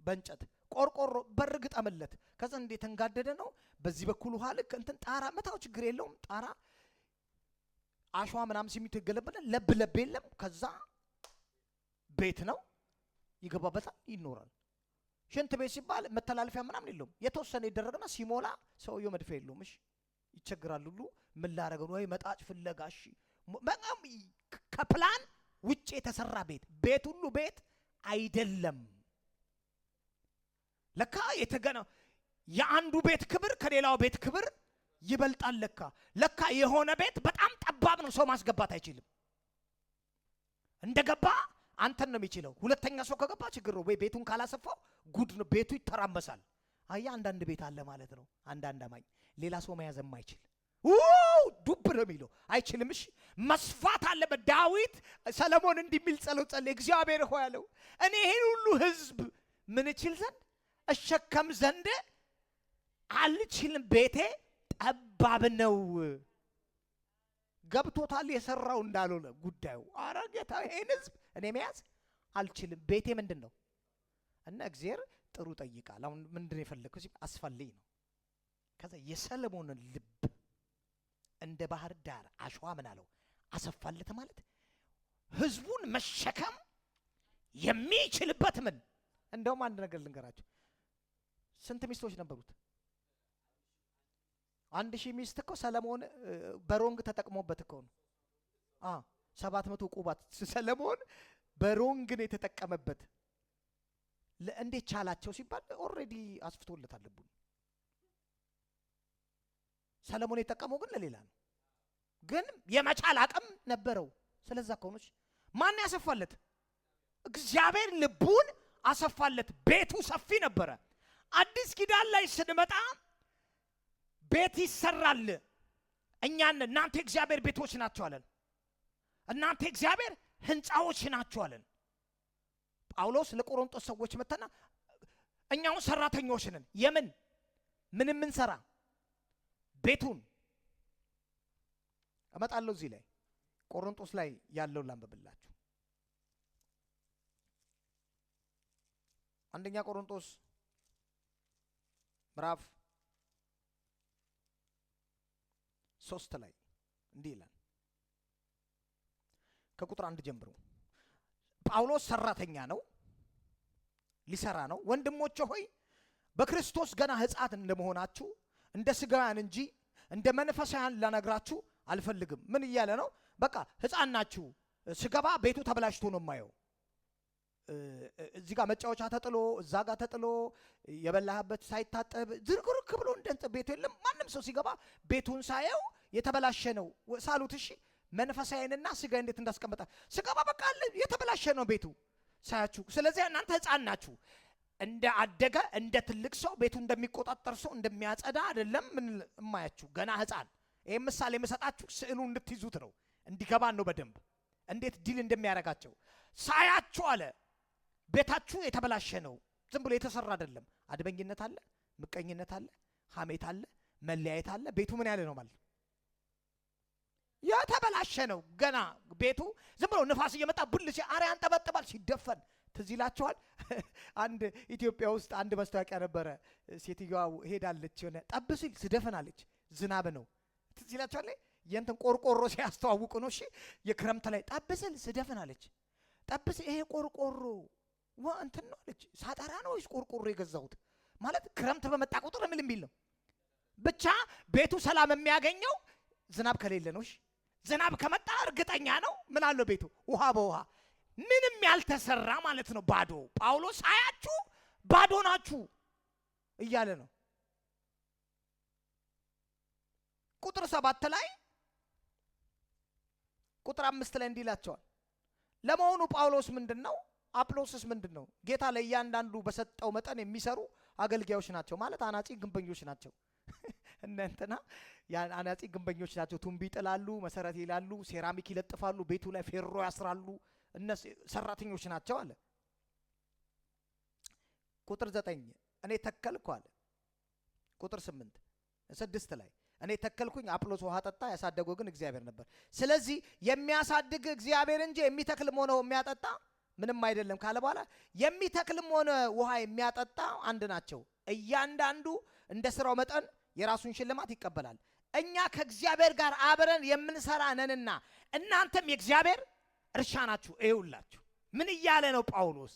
በእንጨት ቆርቆሮ በር ግጠምለት። ከዛ እንዴት እንጋደደ ነው። በዚህ በኩል ውሃ ልክ እንትን ጣራ መታው ችግር የለውም። ጣራ አሸዋ ምናምን ሲሚቱ ይገለበለ ለብ የለም። ከዛ ቤት ነው ይገባበታል፣ ይኖራል። ሽንት ቤት ሲባል መተላለፊያ ምናምን የለውም። የተወሰነ ይደረግና ሲሞላ ሰውየው መድፈ የለውም። እሺ ይቸግራል ሁሉ ምን ላረገው ወይ መጣጭ ፍለጋ። እሺ በጣም ከፕላን ውጪ የተሰራ ቤት ሁሉ ቤት አይደለም። ለካ የተገና የአንዱ ቤት ክብር ከሌላው ቤት ክብር ይበልጣል። ለካ የሆነ ቤት በጣም ጠባብ ነው፣ ሰው ማስገባት አይችልም። እንደገባ አንተን ነው የሚችለው። ሁለተኛ ሰው ከገባ ችግር ነው። ወይ ቤቱን ካላሰፋው ጉድ ነው፣ ቤቱ ይተራመሳል። አያ አንዳንድ ቤት አለ ማለት ነው። አንዳንድ አማኝ ሌላ ሰው መያዝ የማይችል ዱብ ነው የሚለው አይችልም። እሺ መስፋት አለበት። ዳዊት ሰለሞን እንዲሚል ጸሎት ጸለየ። እግዚአብሔር ሆይ ያለው እኔ ይሄን ሁሉ ህዝብ ምን እችል ዘንድ እሸከም ዘንድ አልችልም፣ ቤቴ ጠባብ ነው። ገብቶታል የሰራው እንዳልሆነ ጉዳዩ። አረ ጌታ ይሄን ህዝብ እኔ መያዝ አልችልም፣ ቤቴ ምንድን ነው? እና እግዚአብሔር ጥሩ ጠይቃል። አሁን ምንድን የፈለከው ሲል አስፈልይ ነው። ከዛ የሰለሞንን ልብ እንደ ባህር ዳር አሸዋ ምን አለው አሰፋለት። ማለት ህዝቡን መሸከም የሚችልበት ምን። እንደውም አንድ ነገር ልንገራችሁ። ስንት ሚስቶች ነበሩት? 1000 ሚስት እኮ ሰለሞን በሮንግ ተጠቅሞበት እኮ ነው። 700 ቁባት ሰለሞን በሮንግ ነው የተጠቀመበት። ለእንዴት ቻላቸው ሲባል ኦልሬዲ አስፍቶለታል ልቡን። ሰለሞን የተጠቀመው ግን ለሌላ ነው፣ ግን የመቻል አቅም ነበረው። ስለዛ ከሆነች ማን ያሰፋለት? እግዚአብሔር ልቡን አሰፋለት። ቤቱ ሰፊ ነበረ። አዲስ ኪዳን ላይ ስንመጣ ቤት ይሰራል። እኛን እናንተ እግዚአብሔር ቤቶች ናችሁ አለን። እናንተ እግዚአብሔር ህንፃዎች ናችሁ አለን። ጳውሎስ ለቆሮንቶስ ሰዎች መተና እኛው ሰራተኞች ነን። የምን ምን ሰራ? ቤቱን እመጣለሁ። እዚህ ላይ ቆሮንቶስ ላይ ያለው ላንብብላችሁ። አንደኛ ቆሮንቶስ ምዕራፍ 3 ላይ እንዲህ ይላል። ከቁጥር 1 ጀምሮ ጳውሎስ ሰራተኛ ነው፣ ሊሰራ ነው። ወንድሞቼ ሆይ በክርስቶስ ገና ሕፃን እንደመሆናችሁ እንደ ሥጋውያን እንጂ እንደ መንፈሳውያን ላነግራችሁ አልፈልግም። ምን እያለ ነው? በቃ ሕፃን ናችሁ። ስገባ ቤቱ ተበላሽቶ ነው የማየው። እዚህ ጋር መጫወቻ ተጥሎ እዛ ጋር ተጥሎ የበላህበት ሳይታጠብ ዝርግርክ ብሎ እንደንተ ቤቱ የለም። ማንም ሰው ሲገባ ቤቱን ሳየው የተበላሸ ነው ሳሉት። እሺ መንፈሳዊንና ስጋ እንዴት እንዳስቀመጣ ስጋባ በቃ የተበላሸ ነው ቤቱ ሳያችሁ። ስለዚህ እናንተ ሕፃን ናችሁ። እንደ አደገ እንደ ትልቅ ሰው ቤቱ እንደሚቆጣጠር ሰው እንደሚያጸዳ አይደለም ምን እማያችሁ ገና ሕፃን። ይሄ ምሳሌ የምሰጣችሁ ስዕሉ እንድትይዙት ነው፣ እንዲገባን ነው በደንብ እንዴት ዲል እንደሚያረጋቸው ሳያችሁ አለ። ቤታችሁ የተበላሸ ነው፣ ዝም ብሎ የተሰራ አይደለም። አድመኝነት አለ፣ ምቀኝነት አለ፣ ሐሜት አለ፣ መለያየት አለ። ቤቱ ምን ያለ ነው ማለት የተበላሸ ነው። ገና ቤቱ ዝም ብሎ ንፋስ እየመጣ ቡል ሲአሪያ አንጠበጥባል ሲደፈን ትዝ ይላችኋል። አንድ ኢትዮጵያ ውስጥ አንድ ማስታወቂያ ነበረ። ሴትዮዋ ሄዳለች ሆነ ጠብ ሲል ስደፈናለች። ዝናብ ነው ትዝ ይላችኋል። የእንትን ቆርቆሮ ሲያስተዋውቁ ነው። እሺ የክረምት ላይ ጠብ ሲል ስደፈናለች። ጠብ ሲል ይሄ ቆርቆሮ እንትን ነው አለች። ሳጠራ ነው ወይስ ቆርቆሮ የገዛሁት ማለት ክረምት በመጣ ቁጥር ምን የሚል ነው። ብቻ ቤቱ ሰላም የሚያገኘው ዝናብ ከሌለ ነው። እሺ ዝናብ ከመጣ እርግጠኛ ነው ምን አለው ቤቱ ውሃ በውሃ ምንም ያልተሰራ ማለት ነው። ባዶ ጳውሎስ አያችሁ ባዶ ናችሁ እያለ ነው። ቁጥር 7 ላይ ቁጥር 5 ላይ እንዲላቸዋል። ለመሆኑ ጳውሎስ ምንድነው? አጵሎስስ ምንድነው? ጌታ ለእያንዳንዱ በሰጠው መጠን የሚሰሩ አገልጋዮች ናቸው ማለት አናጺ ግንበኞች ናቸው። እናንተና አናጺ ግንበኞች ናቸው። ቱምቢ ይጥላሉ፣ መሰረት ይላሉ፣ ሴራሚክ ይለጥፋሉ፣ ቤቱ ላይ ፌሮ ያስራሉ። እነሱ ሰራተኞች ናቸው አለ። ቁጥር 9 እኔ ተከልኩ አለ። ቁጥር 6 ላይ እኔ ተከልኩኝ፣ አጵሎስ ውሃ ጠጣ፣ ያሳደገው ግን እግዚአብሔር ነበር። ስለዚህ የሚያሳድግ እግዚአብሔር እንጂ የሚተክልም ሆነ የሚያጠጣ ምንም አይደለም ካለ በኋላ የሚተክልም ሆነ ውሃ የሚያጠጣ አንድ ናቸው፣ እያንዳንዱ እንደ ስራው መጠን የራሱን ሽልማት ይቀበላል። እኛ ከእግዚአብሔር ጋር አብረን የምንሰራ ነንና እናንተም የእግዚአብሔር እርሻ ናችሁ። ይኸውላችሁ ምን እያለ ነው ጳውሎስ?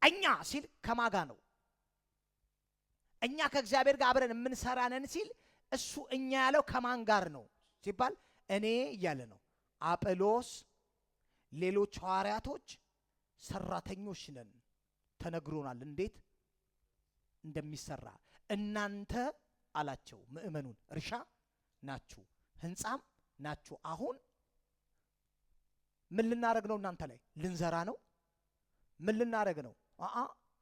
እኛ ሲል ከማጋ ነው። እኛ ከእግዚአብሔር ጋር አብረን የምንሰራ ነን ሲል እሱ እኛ ያለው ከማን ጋር ነው ሲባል እኔ እያለ ነው። አጵሎስ፣ ሌሎች ሐዋርያቶች ሰራተኞች ነን ተነግሮናል እንዴት እንደሚሰራ። እናንተ አላቸው ምእመኑን እርሻ ናችሁ፣ ህንጻም ናችሁ። አሁን ምን ልናረግ ነው? እናንተ ላይ ልንዘራ ነው። ምን ልናረግ ነው?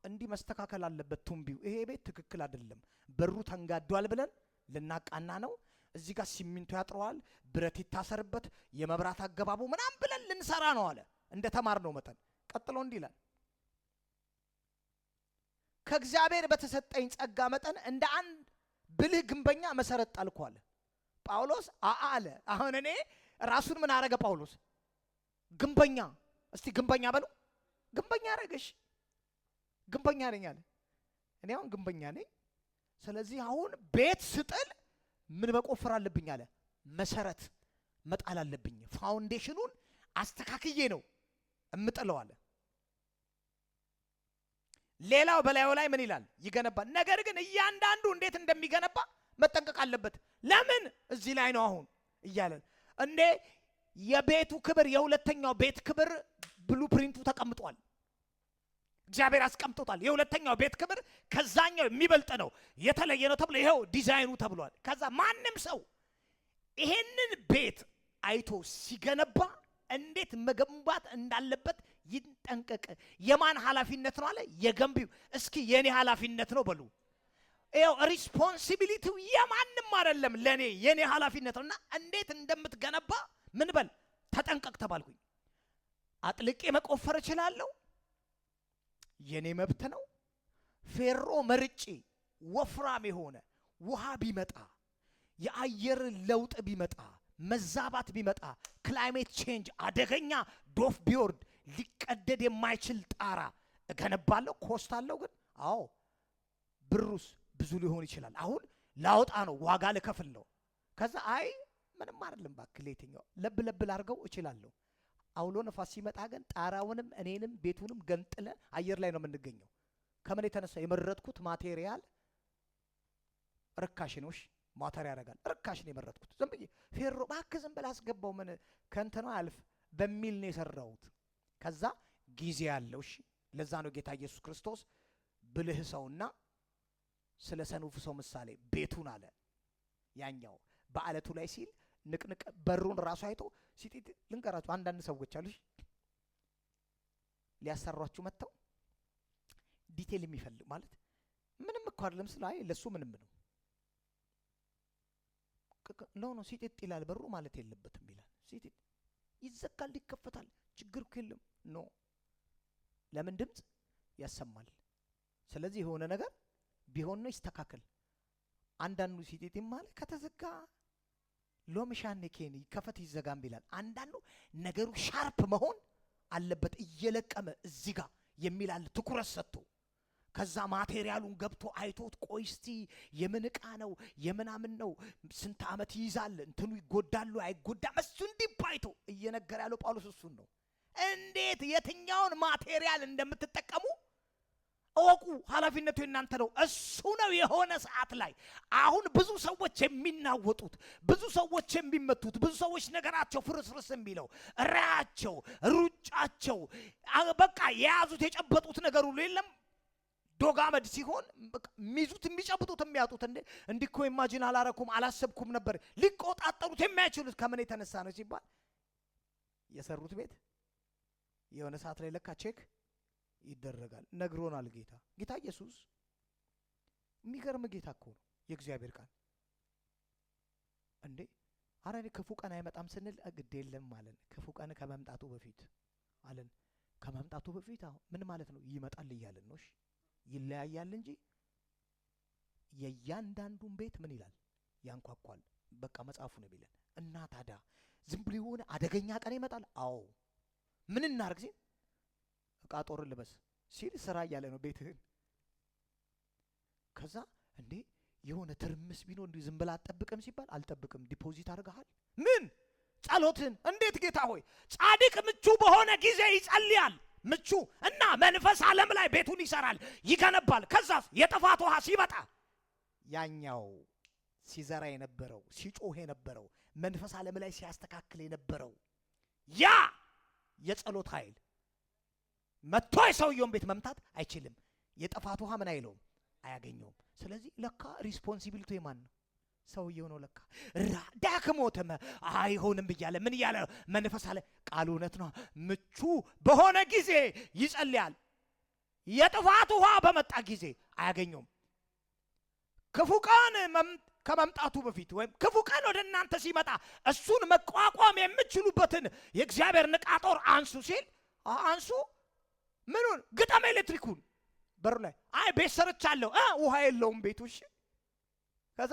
እንዲህ መስተካከል አለበት ቱምቢው፣ ይሄ ቤት ትክክል አይደለም፣ በሩ ተንጋዷል ብለን ልናቃና ነው። እዚህ ጋር ሲሚንቶ ያጥረዋል፣ ብረት ይታሰርበት፣ የመብራት አገባቡ ምናም ብለን ልንሰራ ነው አለ። እንደ ተማር ነው መጠን ቀጥሎ እንዲህ ይላል፣ ከእግዚአብሔር በተሰጠኝ ጸጋ መጠን እንደ አንድ ብልህ ግንበኛ መሰረት ጣልኩ አለ ጳውሎስ። አለ አሁን እኔ ራሱን ምን አረገ ጳውሎስ? ግንበኛ። እስቲ ግንበኛ በሉ። ግንበኛ አረገሽ። ግንበኛ ነኝ አለ። እኔ አሁን ግንበኛ ነኝ። ስለዚህ አሁን ቤት ስጥል ምን መቆፈር አለብኝ አለ? መሰረት መጣል አለብኝ። ፋውንዴሽኑን አስተካክዬ ነው እምጥለው አለ። ሌላው በላዩ ላይ ምን ይላል? ይገነባል። ነገር ግን እያንዳንዱ እንዴት እንደሚገነባ መጠንቀቅ አለበት። ለምን እዚህ ላይ ነው አሁን እያለን እንዴ የቤቱ ክብር የሁለተኛው ቤት ክብር ብሉፕሪንቱ ተቀምጧል። እግዚአብሔር አስቀምጦታል። የሁለተኛው ቤት ክብር ከዛኛው የሚበልጥ ነው፣ የተለየ ነው ተብሎ ይሄው ዲዛይኑ ተብሏል። ከዛ ማንም ሰው ይሄንን ቤት አይቶ ሲገነባ እንዴት መገንባት እንዳለበት ይጠንቀቅ። የማን ኃላፊነት ነው አለ? የገንቢው። እስኪ የኔ ኃላፊነት ነው በሉ። ይሄው ሪስፖንሲቢሊቲው የማንም አይደለም፣ ለኔ የኔ ኃላፊነት ነውና እንዴት እንደምትገነባ ምን በል ተጠንቀቅ ተባልኩኝ። አጥልቄ መቆፈር እችላለሁ፣ የኔ መብት ነው። ፌሮ መርጬ ወፍራም የሆነ ውሃ ቢመጣ፣ የአየር ለውጥ ቢመጣ፣ መዛባት ቢመጣ፣ ክላይሜት ቼንጅ አደገኛ ዶፍ ቢወርድ ሊቀደድ የማይችል ጣራ እገነባለሁ። ኮስት አለው ግን አዎ ብሩስ ብዙ ሊሆን ይችላል። አሁን ላውጣ ነው፣ ዋጋ ልከፍል ነው። ከዛ አይ ምንም አይደለም ባክህ ለየትኛው ለብ ለብ ላርገው እችላለሁ። አውሎ ነፋስ ሲመጣ ግን ጣራውንም እኔንም ቤቱንም ገንጥለን አየር ላይ ነው የምንገኘው። ከምን የተነሳ? የመረጥኩት ማቴሪያል ርካሽ ነው። እሺ ማቴሪያል ያደርጋል፣ ርካሽ ነው የመረጥኩት። ዝም ብዬ ፌሮ ባክህ ዝም ብለህ አስገባው ምን ከእንተና አልፍ በሚል ነው የሰራሁት። ከዛ ጊዜ ያለው። እሺ ለዛ ነው ጌታ ኢየሱስ ክርስቶስ ብልህ ሰውና ስለ ሰነፉ ሰው ምሳሌ ቤቱን አለ። ያኛው በአለቱ ላይ ሲል ንቅንቅ በሩን ራሱ አይቶ ሲጢጥ ልንገራችሁ፣ አንዳንድ ሰዎች አሉ ሊያሰሯችሁ መጥተው ዲቴል የሚፈልግ ማለት ምንም እኮ አይደለም ስለ አይ ለሱ ምንም ነው ነው ሲጢጥ ይላል በሩ ማለት የለበትም ይላል። ሲጢጥ ይዘጋል ይከፈታል ችግር እኮ የለም ኖ ለምን ድምጽ ያሰማል። ስለዚህ የሆነ ነገር ቢሆን ነው ይስተካከል። አንዳንዱ ሲጢጥ ማለት ከተዘጋ ሎምሻን ኬኒ ከፈት ይዘጋም ይላል። አንዳንዱ ነገሩ ሻርፕ መሆን አለበት እየለቀመ እዚህ ጋር የሚላል ትኩረት ሰጥቶ ከዛ ማቴሪያሉን ገብቶ አይቶት ቆይ እስቲ የምን ዕቃ ነው የምናምን ነው ስንት ዓመት ይይዛል እንትኑ ይጎዳሉ አይጎዳም እሱ እንዲባይቶ እየነገረ ያለው ጳውሎስ እሱን ነው። እንዴት የትኛውን ማቴሪያል እንደምትጠቀሙ እወቁ፣ ኃላፊነቱ የናንተ ነው። እሱ ነው የሆነ ሰዓት ላይ አሁን ብዙ ሰዎች የሚናወጡት፣ ብዙ ሰዎች የሚመቱት፣ ብዙ ሰዎች ነገራቸው ፍርስርስ የሚለው ራያቸው ሩጫቸው በቃ የያዙት የጨበጡት ነገር ሁሉ የለም ዶጋመድ ሲሆን ሚዙት የሚጨብጡት የሚያጡት እንዲኮ ኢማጂን አላረኩም አላሰብኩም ነበር ሊቆጣጠሩት የማይችሉት ከምን የተነሳ ነው ሲባል የሰሩት ቤት የሆነ ሰዓት ላይ ለካ ቼክ ይደረጋል። ነግሮናል ጌታ ኢየሱስ። የሚገርም ጌታ እኮ ነው የእግዚአብሔር ቃል። እንዴ አረኔ ክፉ ቀን አይመጣም ስንል ግድ የለም ማለት ክፉ ቀን ከመምጣቱ በፊት አለን። ከመምጣቱ በፊት ምን ማለት ነው? ይመጣል እያለን ነው። እሺ ይለያያል እንጂ የእያንዳንዱን ቤት ምን ይላል ያንኳኳል። በቃ መጽሐፉ ነው የሚለን። እና ታዲያ ዝም ብሎ የሆነ አደገኛ ቀን ይመጣል። አዎ ምን እናርግ ሲል ዕቃ ጦር ልበስ ሲል ስራ እያለ ነው ቤትህን። ከዛ እንዴ የሆነ ትርምስ ቢኖር እንዲህ ዝም ብላ አትጠብቅም ሲባል አልጠብቅም። ዲፖዚት አድርገሃል ምን ጸሎትን። እንዴት ጌታ ሆይ ጻድቅ ምቹ በሆነ ጊዜ ይጸልያል ምቹ እና መንፈስ ዓለም ላይ ቤቱን ይሰራል ይገነባል። ከዛስ የጥፋት ውሃ ሲመጣ ያኛው ሲዘራ የነበረው ሲጮህ የነበረው መንፈስ ዓለም ላይ ሲያስተካክል የነበረው ያ የጸሎት ኃይል መጥቶ የሰውየውን ቤት መምታት አይችልም። የጥፋት ውሃ ምን አይለውም አያገኘውም። ስለዚህ ለካ ሪስፖንሲቢሊቲ የማን ነው? ሰውየው ነው። ለካ ዳክሞትም አይሆንም እያለ ምን እያለ መንፈስ አለ ቃሉ እውነት ነው። ምቹ በሆነ ጊዜ ይጸልያል። የጥፋት ውሃ በመጣ ጊዜ አያገኘውም። ክፉ ቀን ከመምጣቱ በፊት ወይም ክፉ ቀን ወደ እናንተ ሲመጣ እሱን መቋቋም የምትችሉበትን የእግዚአብሔር ዕቃ ጦር አንሱ ሲል አንሱ ምኑን? ግጠም ኤሌክትሪኩን በሩ ላይ አይ ቤት ሰርቻለሁ ውሃ የለውም ቤቱ። እሺ ከዛ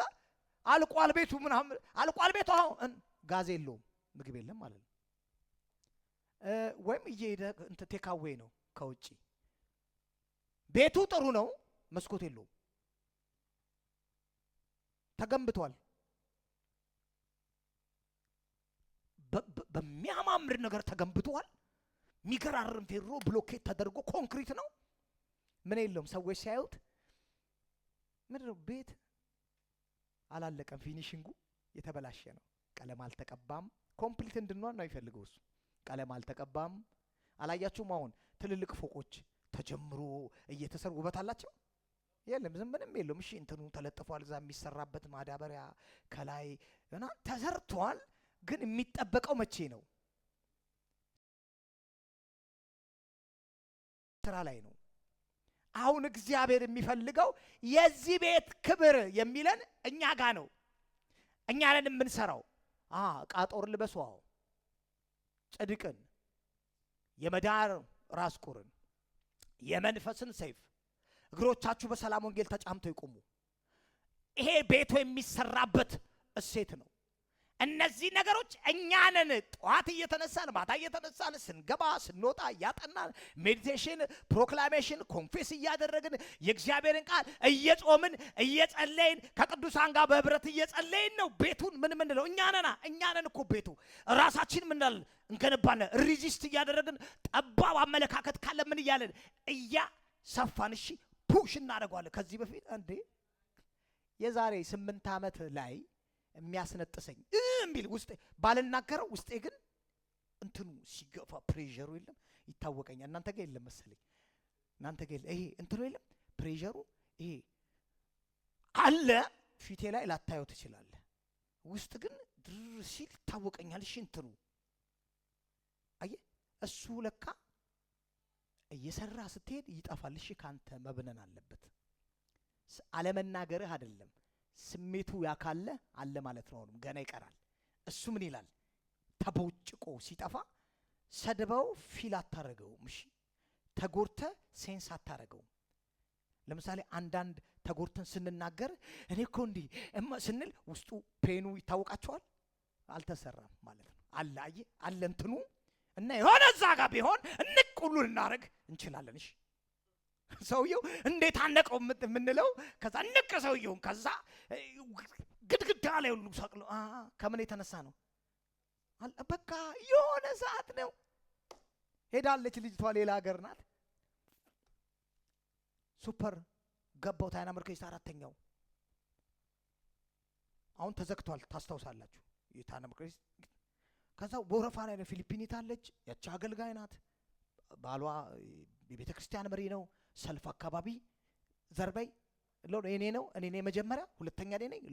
አልቋል ቤቱ ምናምን አልቋል ቤቱ አሁን ጋዝ የለውም ምግብ የለም ማለት ነው። ወይም እየሄደ ቴካዌ ነው ከውጪ ቤቱ ጥሩ ነው መስኮት የለውም ተገንብቷል በሚያማምር ነገር ተገንብቷል። ሚገራርም ፌሮ ብሎኬት ተደርጎ ኮንክሪት ነው ምን የለውም። ሰዎች ሲያዩት ምንድነው ቤት አላለቀም፣ ፊኒሺንጉ የተበላሸ ነው፣ ቀለም አልተቀባም። ኮምፕሊት እንድንሆን ነው ይፈልገው እሱ። ቀለም አልተቀባም። አላያችሁም? አሁን ትልልቅ ፎቆች ተጀምሮ እየተሰሩ ውበት አላቸው የለም ዝም ምንም የለውም። እሺ እንትኑ ተለጥፏል፣ እዛ የሚሰራበት ማዳበሪያ ከላይ እና ተሰርቷል። ግን የሚጠበቀው መቼ ነው? ስራ ላይ ነው። አሁን እግዚአብሔር የሚፈልገው የዚህ ቤት ክብር የሚለን እኛ ጋር ነው። እኛ ነን የምንሰራው። ዕቃ ጦር ልበሱ፣ ጽድቅን፣ የመዳር ራስ ቁርን፣ የመንፈስን ሰይፍ፣ እግሮቻችሁ በሰላም ወንጌል ተጫምተው ይቆሙ። ይሄ ቤቱ የሚሰራበት እሴት ነው። እነዚህ ነገሮች እኛ ነን። ጠዋት እየተነሳን ማታ እየተነሳን ስንገባ ስንወጣ እያጠናን ሜዲቴሽን፣ ፕሮክላሜሽን፣ ኮንፌስ እያደረግን የእግዚአብሔርን ቃል እየጾምን እየጸለይን ከቅዱሳን ጋር በህብረት እየጸለይን ነው ቤቱን ምን ምንለው እኛ ነን እኮ ቤቱ። ራሳችን ምንል እንገነባለን። ሪዚስት እያደረግን ጠባብ አመለካከት ካለ ምን እያለን እያሰፋን እሺ ፑሽ እናደርገዋለን። ከዚህ በፊት እንዴ የዛሬ 8 ዓመት ላይ የሚያስነጥሰኝ እምቢል ውስጤ ባልናገረው ውስጤ ግን እንትኑ ሲገፋ ፕሬሸሩ የለም ይታወቀኛል። እናንተ ጋር የለም መሰለኝ። እናንተ ጋር ይሄ እንትኑ የለም ፕሬሸሩ ይሄ አለ ፊቴ ላይ ላታየው ትችላለህ። ውስጥ ግን ድር ሲል ይታወቀኛል። እሺ እንትኑ አየህ እሱ ለካ እየሰራ ስትሄድ ይጠፋል። እሺ ካንተ መብነን አለበት። አለመናገርህ አይደለም ስሜቱ ያካለ አለ ማለት ነው። ገና ይቀራል። እሱ ምን ይላል? ተቦጭቆ ሲጠፋ ሰድበው ፊል አታረገውም። እሺ ተጎርተ ሴንስ አታረገው። ለምሳሌ አንዳንድ ተጎርተን ስንናገር እኔ እኮ እንዲህ ስንል ውስጡ ፔኑ ይታወቃቸዋል። አልተሰራም ማለት ነው። አለ አየህ አለ እንትኑ እና የሆነ እዛ ጋር ቢሆን እንቅ ሁሉ ልናደርግ እንችላለን። እሺ ሰውየው እንዴት አነቀው የምንለው ከዛ እንቅ ሰውየውን ከዛ ግድግዳ ላይ ሁሉ ሰቅሎ ከምን የተነሳ ነው? በቃ የሆነ ሰዓት ነው ሄዳለች ልጅቷ፣ ሌላ ሀገር ናት። ሱፐር ገባው ታይና መርከዝ አራተኛው አሁን ተዘግቷል። ታስታውሳላችሁ የታና መርከዝ። ከዛ በወረፋ ላይ ነው ፊሊፒኒት አለች። ያቺ አገልጋይ ናት። ባሏ የቤተ ክርስቲያን መሪ ነው። ሰልፍ አካባቢ ዘርበይ ሎ እኔ ነው እኔ ነኝ መጀመሪያ፣ ሁለተኛ እኔ ነኝ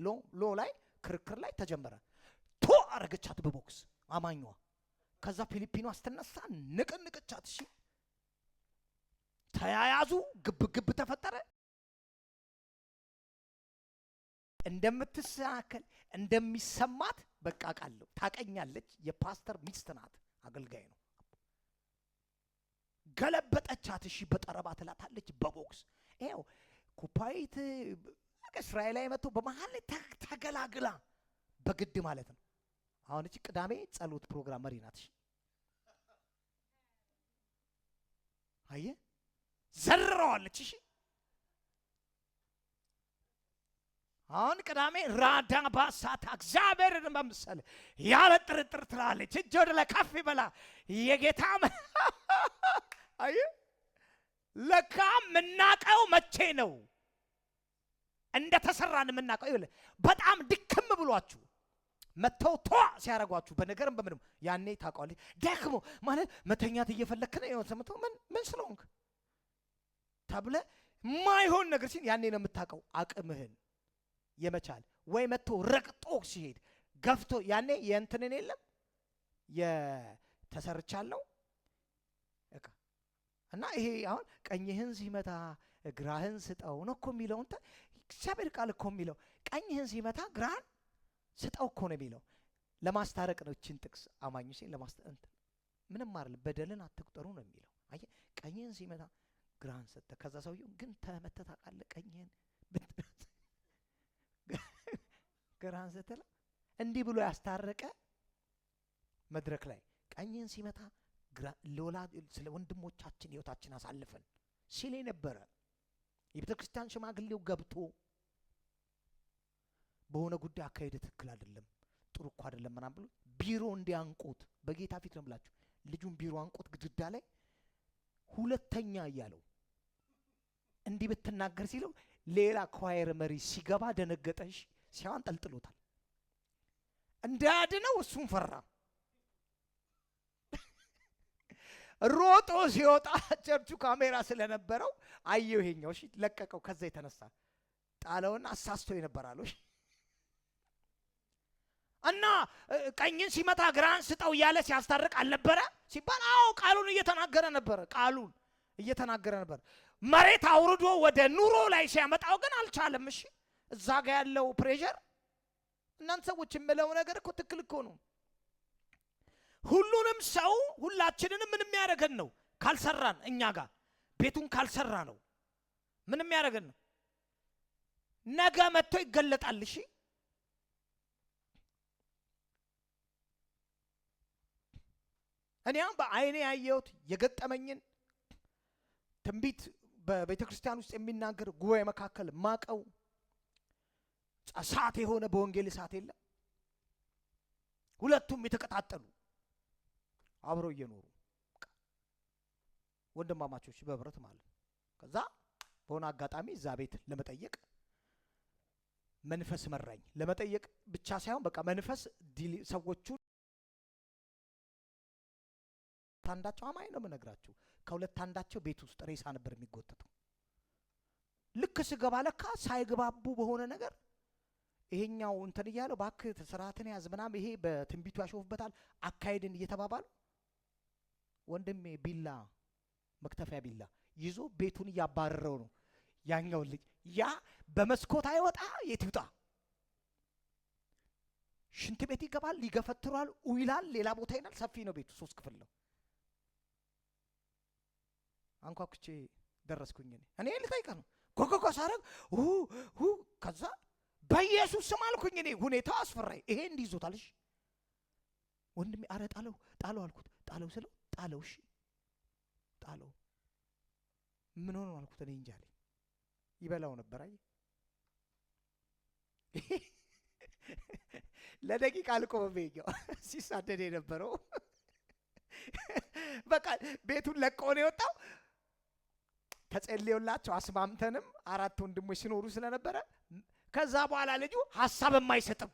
ሎ ላይ ክርክር ላይ ተጀመረ። ቶ አረገቻት በቦክስ አማኟ። ከዛ ፊሊፒኗ ስትነሳ ንቅንቅቻት። እሺ ተያያዙ፣ ግብ ተፈጠረ። እንደምትሰናከል እንደሚሰማት በቃ ቃለው ታቀኛለች። የፓስተር ሚስት ናት፣ አገልጋይ ነው። ገለበጠቻት። እሺ በጠረባ ትላታለች በቦክስ። ይሄው ኩፓይት እስራኤል ላይ መጥቶ በመሃል ተገላግላ በግድ ማለት ነው። አሁን እቺ ቅዳሜ ጸሎት ፕሮግራም መሪ ናት። እሺ አየህ ዘርረዋለች። እሺ አሁን ቅዳሜ ራዳ ባሳታ እግዚአብሔርን መምሰል ያለ ጥርጥር ትላለች። እጅ ወደ ላይ ከፍ ይበላ የጌታ አየህ ለካ ምናቀው መቼ ነው እንደ ተሰራን ምናቀው። ይኸውልህ በጣም ድክም ብሏችሁ መተው ቷ ሲያረጓችሁ በነገርም በምንም ያኔ ታውቃለህ። ደክሞ ማለት መተኛት እየፈለክ ነው ይሆን ሰምተው ምን ስለሆንክ ተብለ ማይሆን ነገር ሲል ያኔ ነው የምታውቀው አቅምህን የመቻል። ወይ መጥቶ ረቅጦ ሲሄድ ገፍቶ ያኔ የእንትንን የለም የተሰርቻለሁ እካ እና ይሄ አሁን ቀኝህን ሲመታ ግራህን ስጠው ነው እኮ የሚለው። እንተ እግዚአብሔር ቃል እኮ የሚለው ቀኝህን ሲመታ ግራህን ስጠው እኮ ነው የሚለው። ለማስታረቅ ነው እቺን ጥቅስ አማኙ ሲል ለማስታረቅ ምንም አይደል፣ በደልን አትቁጠሩ ነው የሚለው። አየህ ቀኝህን ሲመታ ግራህን ሰጠ። ከዛ ሰውየው ግን ተመተህ ታውቃለህ? ቀኝህን ግራህን ስትል እንዲህ ብሎ ያስታረቀ መድረክ ላይ ቀኝህን ሲመታ ስለ ወንድሞቻችን ህይወታችን አሳልፈን ሲል ነበረ። የቤተ ክርስቲያን ሽማግሌው ገብቶ በሆነ ጉዳይ አካሄደ ትክክል አይደለም፣ ጥሩ እኮ አይደለም ምናምን ብሎ ቢሮ እንዲያንቁት በጌታ ፊት ነው ብላችሁ ልጁን ቢሮ አንቁት ግድግዳ ላይ ሁለተኛ እያለው እንዲህ ብትናገር ሲለው ሌላ ኳየር መሪ ሲገባ ደነገጠሽ። ሲያዋን ጠልጥሎታል። እንዳያድነው እሱም ፈራ። ሮጦ ሲወጣ ቸርቹ ካሜራ ስለነበረው አየው። ይሄኛው እሺ ለቀቀው። ከዛ የተነሳ ጣለውና አሳስቶ ይነበራል። እሺ እና ቀኝን ሲመታ ግራን ስጠው እያለ ሲያስታርቅ አልነበረ ሲባል፣ አዎ ቃሉን እየተናገረ ነበር። መሬት አውርዶ ወደ ኑሮ ላይ ሲያመጣው ግን አልቻለም። እሺ እዛ ጋር ያለው ፕሬሸር እናንተ ሰዎች የምለው ነገር እኮ ትክክል እኮ ነው። ሁሉንም ሰው ሁላችንንም ምን የሚያደርገን ነው? ካልሰራን እኛ ጋር ቤቱን ካልሰራ ነው ምን የሚያደርገን ነው? ነገ መጥቶ ይገለጣል። እሺ እኔ በአይኔ ያየሁት የገጠመኝን ትንቢት በቤተ ክርስቲያን ውስጥ የሚናገር ጉባኤ መካከል ማቀው እሳት የሆነ በወንጌል እሳት የለም። ሁለቱም የተቀጣጠሉ አብረው እየኖሩ ወንድማማቾች በብረት ማለት። ከዛ በሆነ አጋጣሚ እዛ ቤት ለመጠየቅ መንፈስ መራኝ። ለመጠየቅ ብቻ ሳይሆን በቃ መንፈስ ሰዎቹ አንዳቸው አማኝ ነው የምነግራችሁ። ከሁለት አንዳቸው ቤት ውስጥ ሬሳ ነበር የሚጎተተው። ልክ ስገባ ለካ ሳይግባቡ በሆነ ነገር ይሄኛው እንትን እያለው ባክህ ስርዓትን ያዝ ምናምን ይሄ በትንቢቱ ያሾፍበታል አካሄድን እየተባባሉ ወንድሜ ቢላ መክተፊያ ቢላ ይዞ ቤቱን እያባረረው ነው ያኛው ልጅ። ያ በመስኮት አይወጣ የት ይውጣ? ሽንት ቤት ይገባል፣ ይገፈትራል፣ ይላል፣ ሌላ ቦታ ይናል። ሰፊ ነው ቤቱ፣ 3 ክፍል ነው። አንኳኩቼ ደረስኩኝ። እኔ ልጠይቀ ነው ጎጎጎ ሳረግ ከዛ በኢየሱስ ስም አልኩኝ። እኔ ሁኔታው አስፈራኝ። ይሄ እንዲይዞታል። እሺ ወንድሜ አረ ጣለው ጣለው አልኩት። ጣለው ስለው ጣለው። እሺ ጣለው። ምን ሆነ አልኩት። እኔ እንጃ አለኝ። ይበላው ነበር። አይ ለደቂቃ አልቆመኝ ሲሳደድ የነበረው በቃ ቤቱን ለቀው ነው የወጣው። ተጸልዮላቸው አስማምተንም 4 ወንድሞች ሲኖሩ ስለነበረ ከዛ በኋላ ልጁ ሐሳብም አይሰጥም።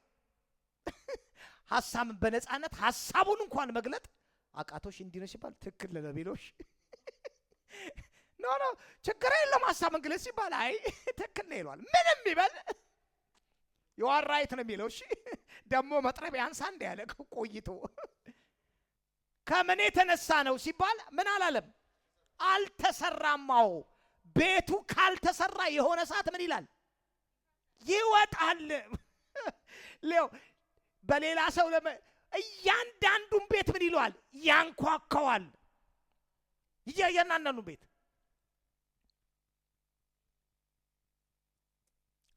ሐሳብን በነፃነት ሐሳቡን እንኳን መግለጥ አቃቶሽ እንዲህ ነው ሲባል ትክክል ለቢሎሽ ኖ ችግር የለም ሐሳብ እንግሊዝ ሲባል አይ ትክክል ነው ይሏል። ምንም ይበል የዋራይት ነው የሚለው። እሺ ደግሞ መጥረቢያ አንሳ እንደ ያለ ቆይቶ ከምን የተነሳ ነው ሲባል ምን አላለም? አልተሰራማው። ቤቱ ካልተሰራ የሆነ ሰዓት ምን ይላል? ይወጣል። ሌው በሌላ ሰው እያንዳንዱን ቤት ምን ይለዋል? ያንኳኳዋል። እያንዳንዱን ቤት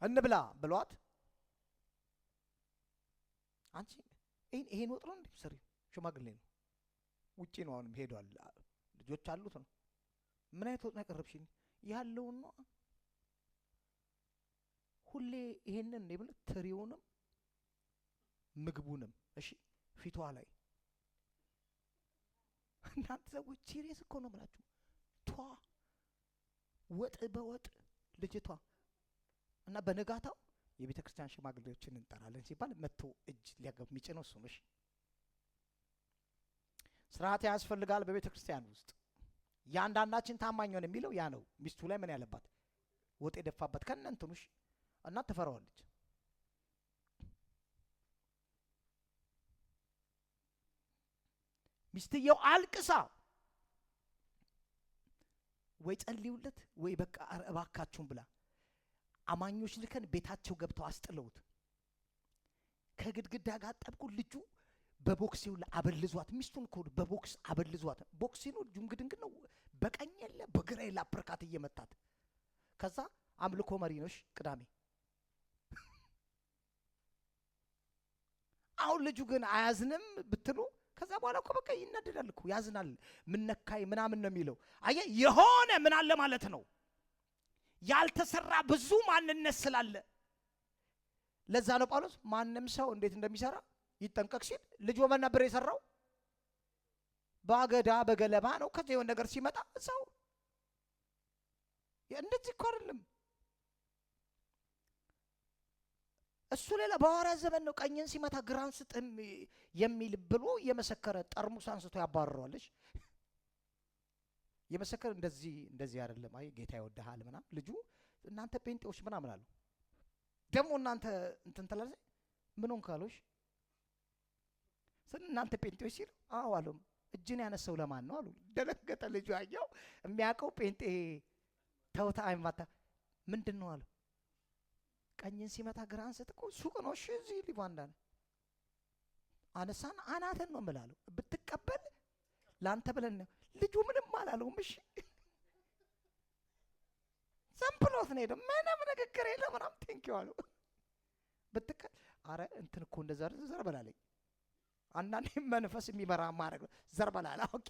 እንብላ ብሏት አንቺ ይሄን ወጥ ነው እንዴ ሰሪ? ሽማግሌ ነው፣ ውጪ ነው፣ አሁንም ሄዷል፣ ልጆች አሉት ነው። ምን አይነት ወጥ ነው ያቀረብሽኝ? ያለውን ነው ሁሌ ይሄንን ነው ብለ ትሪውንም ምግቡንም እሺ ፊቷ ላይ እናንተ ሰዎች ሲሪየስ እኮ ነው ብላችሁ ቷ ወጥ በወጥ ልጅቷ እና በነጋታው የቤተ ክርስቲያን ሽማግሌዎችን እንጠራለን ሲባል መጥቶ እጅ ሊያገብ የሚጭነው እሱ ነው። እሺ ስርዓት ያስፈልጋል በቤተ ክርስቲያን ውስጥ። ያንዳንዳችን ታማኝ ሆነ የሚለው ያ ነው። ሚስቱ ላይ ምን ያለባት ወጥ የደፋበት ከነንትኑሽ እና ትፈራዋለች። ሚስትየው አልቅሳ ወይ ጸልዩለት ወይ በቃ እባካችሁን ብላ አማኞች ልከን ቤታቸው ገብተው አስጥለውት ከግድግዳ ጋር ጠብቁ። ልጁ በቦክሲው አበልዟት፣ ሚስቱን እኮ በቦክስ አበልዟት። ቦክሲ ነው ልጁ እንግድንግ ነው፣ በቀኝ የለ በግራ የለ አፕርካት እየመታት። ከዛ አምልኮ መሪ ነሽ ቅዳሜ። አሁን ልጁ ግን አያዝንም ብትሉ ከዛ በኋላ እኮ በቃ ይናደዳል እኮ ያዝናል። ምን ነካይ ምናምን ነው የሚለው። አየ የሆነ ምን አለ ማለት ነው ያልተሰራ ብዙ ማንነት ስላለ። ለዛ ነው ጳውሎስ ማንም ሰው እንዴት እንደሚሰራ ይጠንቀቅ ሲል ልጅ ወመን ነበር የሰራው ባገዳ በገለባ ነው። ከዚህ የሆነ ነገር ሲመጣ ሰው እንደዚህ እኮ አይደለም። እሱ ሌላ በሐዋርያት ዘመን ነው ቀኝን ሲመታ ግራን ስጥ የሚል ብሎ የመሰከረ ጠርሙስ አንስቶ ያባረረዋለች። የመሰከረ እንደዚህ አይደለም። አይ ጌታ ይወድሃል ምናምን ልጁ እናንተ ጴንጤዎች ምናምን አሉ። ደግሞ እናንተ እንትን ተላዘ ምን ሆን ካሎሽ እናንተ ጴንጤዎች ሲል አዎ አሉ። እጅን ያነሰው ለማን ነው አሉ። ደነገጠ ልጁ። አየው የሚያውቀው ጴንጤ ተውታ አይማታ ምንድን ነው አሉ። ቀኝን ሲመታ ግራን ስጥ እኮ ሱቅ ነው። እሺ እዚህ ሊቫንዳን አነሳን አናተን ነው የምላለው ብትቀበል ላንተ ብለን ነው። ልጁ ምንም አላለውም። እሺ ሰምፕሎት ነው ሄደ። ምንም ንግግር የለም ምናምን ቴንኪው አሉ። ብትቀበል አረ እንትን እኮ እንደዛ ዘር በላለኝ። አንዳንዴ መንፈስ የሚመራ ማድረግ ነው። ዘር በላላ ኦኬ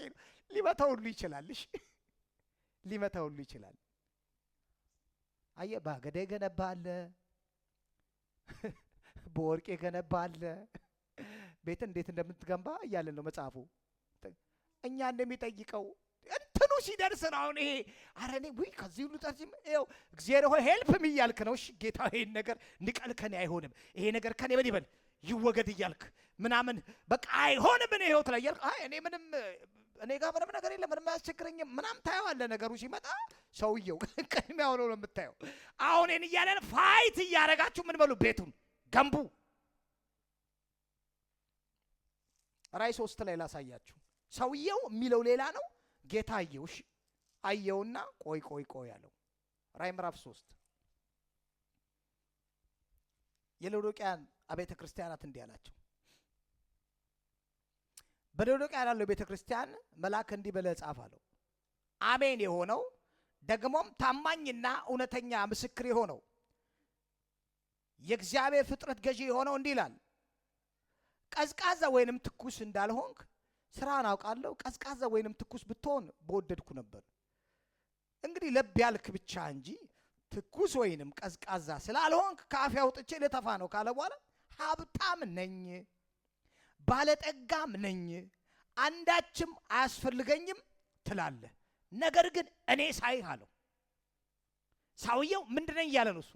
ሊመታው ሁሉ ይችላል። እሺ ሊመታው ሁሉ ይችላል። አየ ባገዳ ገነባለ በወርቅ ገነባለ ቤት እንዴት እንደምትገንባ እያለ ነው መጽሐፉ። እኛ እንደሚጠይቀው እንትኑ ሲደርስ ነው። አሁን ይሄ አረኔ ወይ ከዚህ ሁሉ ጠርጅም ይኸው እግዚአብሔር ሆይ ሄልፕ ሚ እያልክ ነው። እሺ ጌታ ይሄን ነገር ንቀል ከኔ አይሆንም፣ ይሄ ነገር ከኔ በል ይበል ይወገድ እያልክ ምናምን በቃ አይሆንም እኔ ህይወት ላይ እያልክ አይ እኔ ምንም እኔ ጋር ምንም ነገር የለም ምንም አያስቸግረኝም ምናምን ታየዋለህ። ነገሩ ሲመጣ ሰውየው ቅድሚያ ሆኖ ነው የምታየው። አሁን እኔን እያለን ፋይት እያደረጋችሁ ምን በሉ ቤቱን ገንቡ። ራእይ 3 ላይ ላሳያችሁ። ሰውየው የሚለው ሌላ ነው። ጌታ አየው። እሺ አየውና ቆይ ያለው ራእይ ምዕራፍ 3 የሎዶቅያን አብያተ ክርስቲያናት እንዲህ አላቸው። በሎዶቅያ ያለው ቤተ ክርስቲያን መልአክ እንዲህ ብለህ ጻፍ አለው። አሜን የሆነው ደግሞም ታማኝና እውነተኛ ምስክር የሆነው የእግዚአብሔር ፍጥረት ገዢ የሆነው እንዲህ ይላል፣ ቀዝቃዛ ወይንም ትኩስ እንዳልሆንክ ስራን አውቃለሁ። ቀዝቃዛ ወይንም ትኩስ ብትሆን በወደድኩ ነበር። እንግዲህ ለብ ያልክ ብቻ እንጂ ትኩስ ወይንም ቀዝቃዛ ስላልሆንክ ከአፌ አውጥቼ ልተፋ ነው ካለ በኋላ ሀብታም ነኝ ባለጠጋም ነኝ አንዳችም አያስፈልገኝም ትላለህ፣ ነገር ግን እኔ ሳይህ አለው። ሰውየው ምንድን ነኝ እያለ ነው? እሱ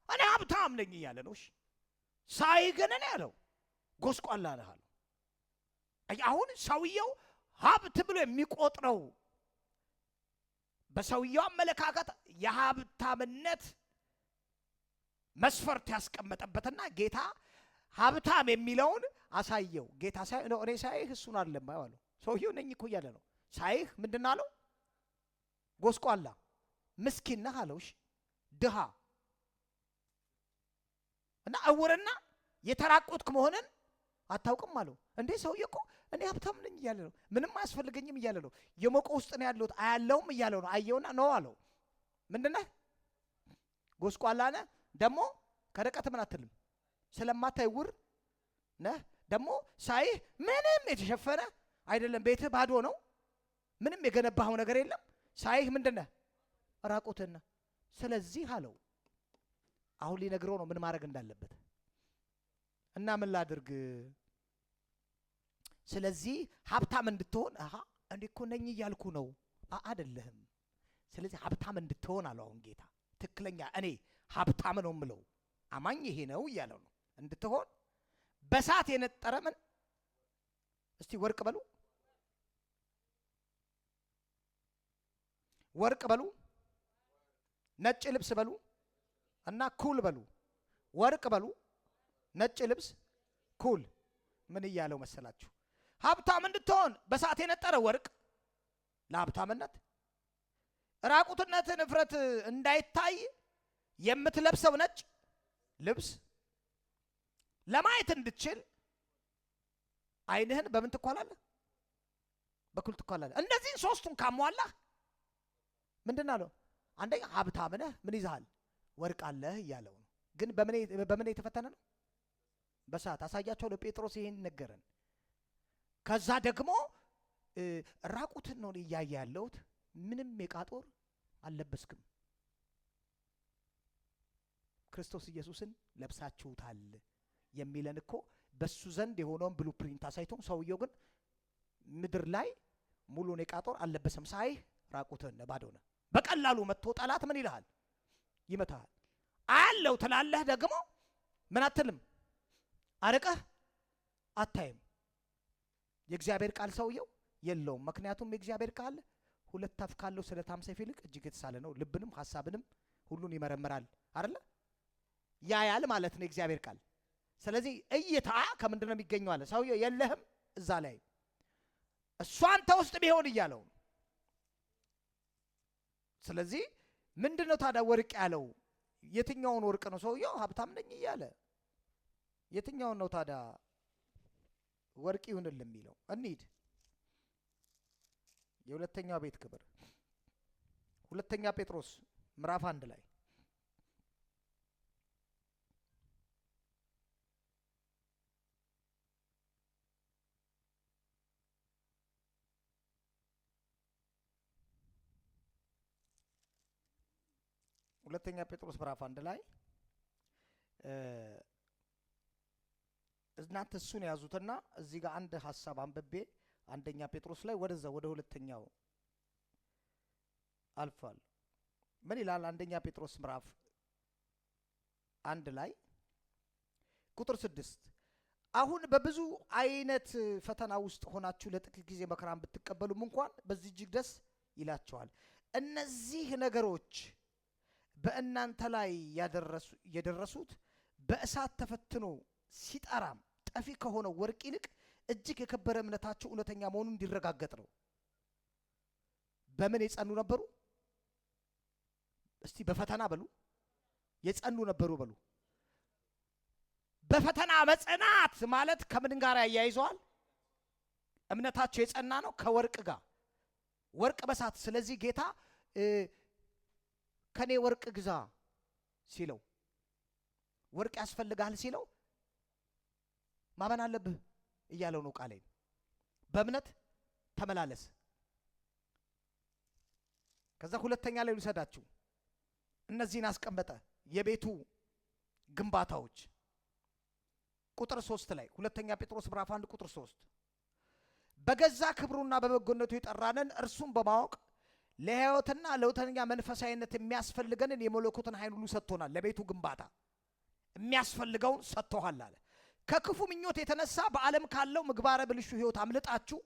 እኔ ሀብታም ነኝ እያለ ነው። እሺ ሳይህ ግን እኔ አለው ጎስቋላ ነህ አለው። አሁን ሰውየው ሀብት ብሎ የሚቆጥረው በሰውየው አመለካከት የሀብታምነት መስፈርት ያስቀመጠበትና ጌታ ሀብታም የሚለውን አሳየው። ጌታ ሳይ ነው እኔ ሳይህ እሱን አይደለም አለው። ሰውየው ነኝ እኮ እያለ ነው። ሳይህ ምንድን አለው? ጎስቋላ ምስኪን ነህ አለው። እሺ ድሃ እና እውርና የተራቆትክ መሆንን አታውቅም አለው። እንዴ ሰውዬ እኮ እኔ ሀብታም ነኝ እያለ ነው። ምንም አያስፈልገኝም እያለ ነው። የሞቀ ውስጥ ነው ያለሁት አያለውም እያለው ነው። አየውና ነው አለው። ምንድን ነህ? ጎስቋላ ነህ። ደግሞ ከርቀት ምን አትልም ስለማታይ ውር ነህ። ደግሞ ሳይህ ምንም የተሸፈነ አይደለም። ቤትህ ባዶ ነው። ምንም የገነባኸው ነገር የለም። ሳይህ ምንድን ነህ? ራቁትህን ነህ። ስለዚህ አለው አሁን ሊነግረው ነው ምን ማድረግ እንዳለበት እና ምን ላድርግ። ስለዚህ ሀብታም እንድትሆን እንዴ እኮ ነኝ እያልኩ ነው። አይደለህም። ስለዚህ ሀብታም እንድትሆን አለው አሁን ጌታ። ትክክለኛ እኔ ሀብታም ነው የምለው አማኝ ይሄ ነው እያለው ነው። እንድትሆን በሳት የነጠረ ምን እስቲ ወርቅ በሉ፣ ወርቅ በሉ፣ ነጭ ልብስ በሉ እና ኩል በሉ። ወርቅ በሉ፣ ነጭ ልብስ፣ ኩል። ምን እያለው መሰላችሁ? ሀብታም እንድትሆን በሳት የነጠረ ወርቅ ለሀብታምነት፣ ራቁትነትን እፍረት እንዳይታይ የምትለብሰው ነጭ ልብስ፣ ለማየት እንድትችል አይንህን በምን ትኳላለህ? በኩል ትኳላለህ። እነዚህን ሶስቱን ካሟላህ ምንድን አለው? አንደኛ ሀብታም ነህ። ምን ይዘሃል? ወርቅ አለህ እያለው ነው። ግን በምን የተፈተነ ነው? በሳት አሳያቸው ለጴጥሮስ ይሄን ነገረን። ከዛ ደግሞ ራቁትን ነው እያየ ያለሁት፣ ምንም የቃጦር አልለበስክም፣ ክርስቶስ ኢየሱስን ለብሳችሁታል የሚለን እኮ በሱ ዘንድ የሆነውን ብሉ ፕሪንት አሳይቶን፣ ሰውየው ግን ምድር ላይ ሙሉን የቃጦር አልለበሰም። ሳይህ ራቁትን ባዶ ነህ። በቀላሉ መጥቶ ጠላት ምን ይልሃል? ይመታሃል። አለው ትላለህ፣ ደግሞ ምን አትልም፣ አርቀህ አታይም። የእግዚአብሔር ቃል ሰውየው የለውም። ምክንያቱም የእግዚአብሔር ቃል ሁለት አፍ ካለው ስለታም ሰይፍ ይልቅ እጅግ የተሳለ ነው፣ ልብንም ሐሳብንም ሁሉን ይመረምራል አይደለ? ያያል ማለት ነው የእግዚአብሔር ቃል። ስለዚህ እይታ ከምንድን ነው የሚገኘው አለ። ሰውየው የለህም እዛ ላይ እሱ አንተ ውስጥ ቢሆን እያለው። ስለዚህ ምንድነው ታዲያ ወርቅ ያለው? የትኛውን ወርቅ ነው? ሰውየው ሀብታም ነኝ እያለ የትኛውን ነው ታዲያ ወርቅ ይሁንል የሚለው? እንሂድ የሁለተኛው ቤት ክብር ሁለተኛ ጴጥሮስ ምዕራፍ 1 ላይ ሁለተኛ ጴጥሮስ ምዕራፍ 1 ላይ እናንተ እሱን ያዙትና እዚህ ጋር አንድ ሐሳብ አንብቤ አንደኛ ጴጥሮስ ላይ ወደዛ ወደ ሁለተኛው አልፏል። ምን ይላል? አንደኛ ጴጥሮስ ምዕራፍ 1 ላይ ቁጥር 6 አሁን በብዙ አይነት ፈተና ውስጥ ሆናችሁ ለጥቂት ጊዜ መከራን ብትቀበሉም እንኳን በዚህ እጅግ ደስ ይላችኋል። እነዚህ ነገሮች በእናንተ ላይ የደረሱት በእሳት ተፈትኖ ሲጠራም ጠፊ ከሆነው ወርቅ ይልቅ እጅግ የከበረ እምነታቸው እውነተኛ መሆኑን እንዲረጋገጥ ነው። በምን የጸኑ ነበሩ? እስቲ በፈተና በሉ። የጸኑ ነበሩ በሉ። በፈተና መጽናት ማለት ከምን ጋር ያያይዘዋል? እምነታቸው የጸና ነው ከወርቅ ጋር። ወርቅ በሳት። ስለዚህ ጌታ ከኔ ወርቅ ግዛ ሲለው፣ ወርቅ ያስፈልጋል ሲለው ማመን አለብህ እያለው ነው። ቃሌን በእምነት ተመላለስ። ከዛ ሁለተኛ ላይ ልሰዳችሁ። እነዚህን አስቀመጠ። የቤቱ ግንባታዎች ቁጥር 3 ላይ ሁለተኛ ጴጥሮስ ምዕራፍ 1 ቁጥር 3 በገዛ ክብሩና በበጎነቱ የጠራንን እርሱም በማወቅ ለሕይወትና ለእውነተኛ መንፈሳዊነት የሚያስፈልገንን የመለኮትን ኃይል ሁሉ ሰጥቶናል። ለቤቱ ግንባታ የሚያስፈልገውን ሰጥቶሃል አለ። ከክፉ ምኞት የተነሳ በዓለም ካለው ምግባረ ብልሹ ሕይወት አምልጣችሁ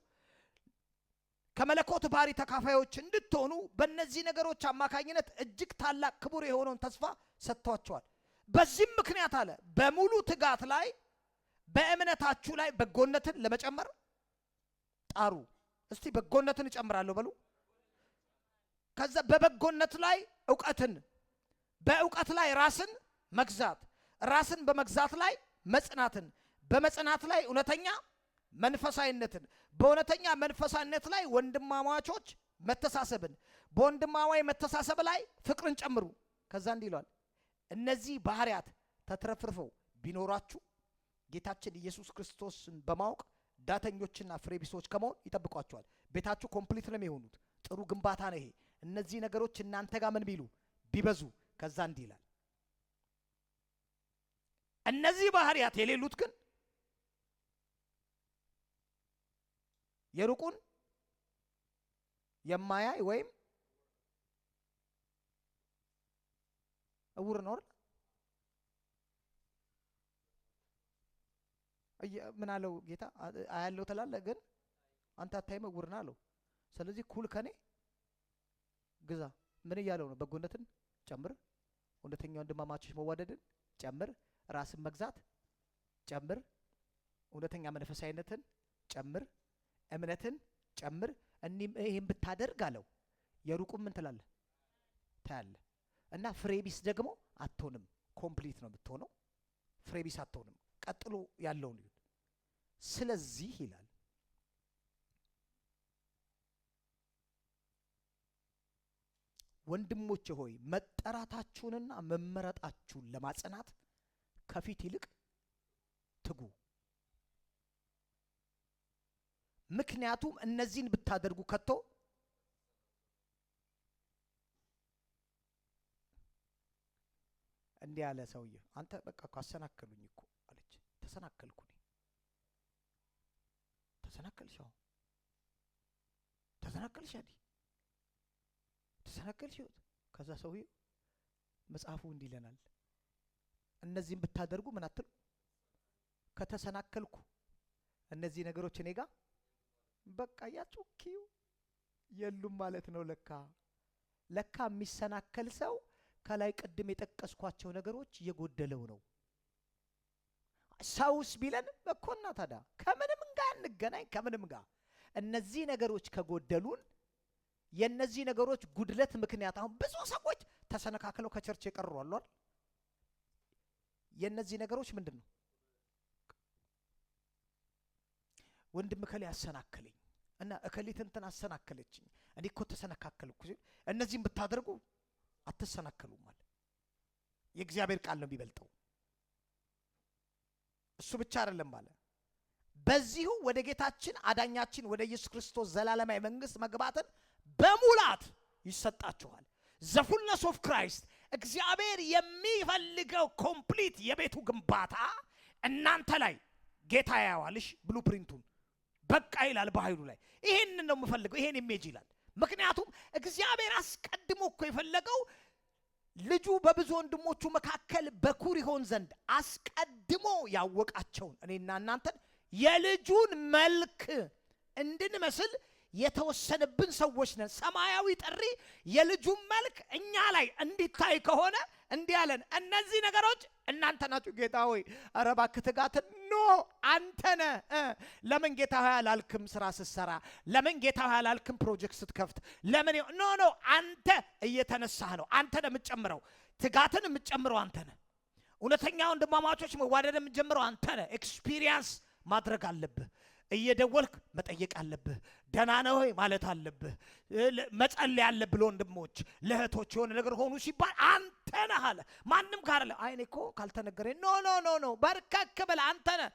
ከመለኮት ባህሪ ተካፋዮች እንድትሆኑ በእነዚህ ነገሮች አማካኝነት እጅግ ታላቅ ክቡር የሆነውን ተስፋ ሰጥቷቸዋል። በዚህም ምክንያት አለ በሙሉ ትጋት ላይ በእምነታችሁ ላይ በጎነትን ለመጨመር ጣሩ። እስቲ በጎነትን እጨምራለሁ በሉ። ከዛ በበጎነት ላይ ዕውቀትን፣ በዕውቀት ላይ ራስን መግዛት፣ ራስን በመግዛት ላይ መጽናትን፣ በመጽናት ላይ እውነተኛ መንፈሳዊነትን፣ በእውነተኛ መንፈሳዊነት ላይ ወንድማማቾች መተሳሰብን፣ በወንድማማዊ መተሳሰብ ላይ ፍቅርን ጨምሩ። ከዛ እንዲህ ይላል እነዚህ ባህሪያት ተትረፍርፈው ቢኖራችሁ ጌታችን ኢየሱስ ክርስቶስን በማወቅ ዳተኞችና ፍሬ ቢሶች ከመሆን ይጠብቋቸዋል። ቤታችሁ ኮምፕሊት ነው የሚሆኑት። ጥሩ ግንባታ ነው ይሄ። እነዚህ ነገሮች እናንተ ጋር ምን ቢሉ ቢበዙ። ከዛ እንዲህ ይላል እነዚህ ባህሪያት የሌሉት ግን የሩቁን የማያይ ወይም እውር ነው። ምን አለው ጌታ? አያለው ትላለህ ግን አንተ አታይም፣ እውር ነህ አለው። ስለዚህ ኩል ከኔ ግዛ። ምን እያለው ነው? በጎነትን ጨምር፣ እውነተኛ ወንድማማቾች መዋደድን ጨምር፣ ራስን መግዛት ጨምር፣ እውነተኛ መንፈሳዊነትን ጨምር፣ እምነትን ጨምር። ይህን ብታደርግ አለው የሩቁም ምን ትላለህ ታያለህ። እና ፍሬቢስ ደግሞ አትሆንም። ኮምፕሊት ነው የምትሆነው፣ ፍሬቢስ አትሆንም። ቀጥሎ ያለውን ይሁን። ስለዚህ ይላል ወንድሞቼ ሆይ መጠራታችሁንና መመረጣችሁን ለማጽናት ከፊት ይልቅ ትጉ። ምክንያቱም እነዚህን ብታደርጉ ከቶ እንዲህ ያለ ሰውዬ አንተ በቃ እኮ አሰናከሉኝ እኮ አለች። ተሰናከልኩ እኔ። ተሰናከልሽ? አዎ ተሰናከልሽ። አዲ ተሰናከልሽ። ከዛ ሰውዬው መጽሐፉ እንዲህ ይለናል እነዚህን ብታደርጉ ምን አትሉ? ከተሰናከልኩ እነዚህ ነገሮች እኔ ጋር በቃ ያጩኪው የሉም ማለት ነው። ለካ የሚሰናከል ሰው ከላይ ቅድም የጠቀስኳቸው ነገሮች የጎደለው ነው። ሰውስ ቢለን እኮና ታዲያ ከምንም ጋር እንገናኝ፣ ከምንም ጋር እነዚህ ነገሮች ከጎደሉን የነዚህ ነገሮች ጉድለት ምክንያት አሁን ብዙ ሰዎች ተሰነካክለው ከቸርች የቀሩ አሉ አይደል? የነዚህ ነገሮች ምንድነው? ወንድም እከሌ አሰናከለኝ እና እከሊት እንትን አሰናከለችኝ እኔ እኮ ተሰነካከልኩ። እነዚህን ብታደርጉ አትሰናከሉም ማለት የእግዚአብሔር ቃል ነው የሚበልጠው። እሱ ብቻ አይደለም ማለት በዚሁ ወደ ጌታችን አዳኛችን ወደ ኢየሱስ ክርስቶስ ዘላለማዊ መንግስት መግባትን በሙላት ይሰጣችኋል። ዘ ፉልነስ ኦፍ ክራይስት እግዚአብሔር የሚፈልገው ኮምፕሊት የቤቱ ግንባታ እናንተ ላይ ጌታ ያዋልሽ ብሉፕሪንቱን በቃ ይላል በኃይሉ ላይ። ይሄን ነው የምፈልገው፣ ይሄን ኢሜጅ ይላል። ምክንያቱም እግዚአብሔር አስቀድሞ እኮ የፈለገው ልጁ በብዙ ወንድሞቹ መካከል በኩር ይሆን ዘንድ አስቀድሞ ያወቃቸውን እኔና እናንተን የልጁን መልክ እንድንመስል የተወሰነብን ሰዎች ነን። ሰማያዊ ጥሪ የልጁን መልክ እኛ ላይ እንዲታይ ከሆነ እንዲህ አለን፣ እነዚህ ነገሮች እናንተ ናችሁ። ጌታ ሆይ ኧረ እባክህ ትጋትን ኖ አንተ ነህ። ለምን ጌታ ሆይ አላልክም? ስራ ስትሰራ ለምን ጌታ ሆይ አላልክም? ፕሮጀክት ስትከፍት ለምን? ኖ አንተ እየተነሳህ ነው። አንተ ነህ የምትጨምረው። ትጋትን የምትጨምረው አንተ ነህ። እውነተኛ ወንድማማቾች መዋደድ የምትጀምረው አንተ ነህ። ኤክስፒሪየንስ ማድረግ አለብህ። እየደወልክ መጠየቅ አለብህ። ደህና ነህ ሆይ ማለት አለብህ። መጸለይ አለብህ። ለወንድሞች ለእህቶች የሆነ ነገር ሆኑ ሲባል አንተ ነህ አለ። ማንም ጋር አለ አይኔ እኮ ካልተነገረኝ ኖ በርከክ በል አንተ ነህ።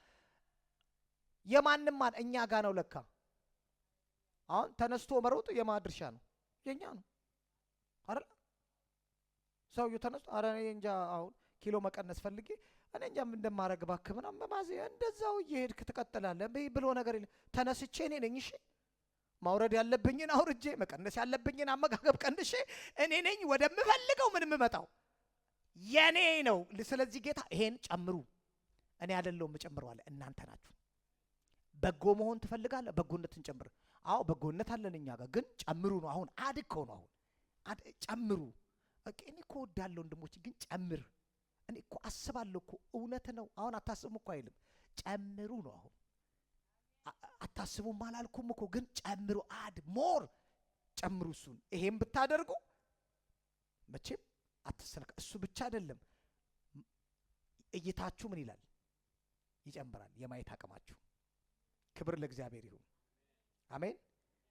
የማንም እኛ ጋር ነው ለካ። አሁን ተነስቶ መሮጥ የማን ድርሻ ነው? የኛ ነው አይደል? ሰውዬው ተነስቶ አረ እኔ እንጃ አሁን ኪሎ መቀነስ ፈልጌ እኔ እንጃ ምን እንደማረግ እባክህ ምናምን በማዜ እንደዛው እየሄድክ ትቀጥላለህ ብሎ ነገር የለም። ተነስቼ እኔ ነኝ እሺ ማውረድ ያለብኝን አውርጄ መቀነስ ያለብኝን አመጋገብ ቀንሼ እኔ ነኝ ወደምፈልገው ምን የምመጣው የኔ ነው። ስለዚህ ጌታ ይሄን ጨምሩ፣ እኔ አይደለሁም የምጨምረው አለ። እናንተ ናችሁ። በጎ መሆን ትፈልጋለህ? በጎነትን ጨምር። አዎ በጎነት አለን እኛ ጋር፣ ግን ጨምሩ ነው። አሁን አድከው ነው። አሁን ጨምሩ። እኔ እኮ እወዳለሁ ወንድሞች፣ ግን ጨምር። እኔ እኮ አስባለሁ እኮ እውነት ነው። አሁን አታስቡም እኮ አይልም፣ ጨምሩ ነው። አሁን አታስቡም አላልኩም እኮ፣ ግን ጨምሩ። አድ ሞር ጨምሩ። እሱን ይሄን ብታደርጉ መቼም አትሰነካ። እሱ ብቻ አይደለም፣ እይታችሁ ምን ይላል? ይጨምራል። የማየት አቅማችሁ። ክብር ለእግዚአብሔር ይሁን። አሜን።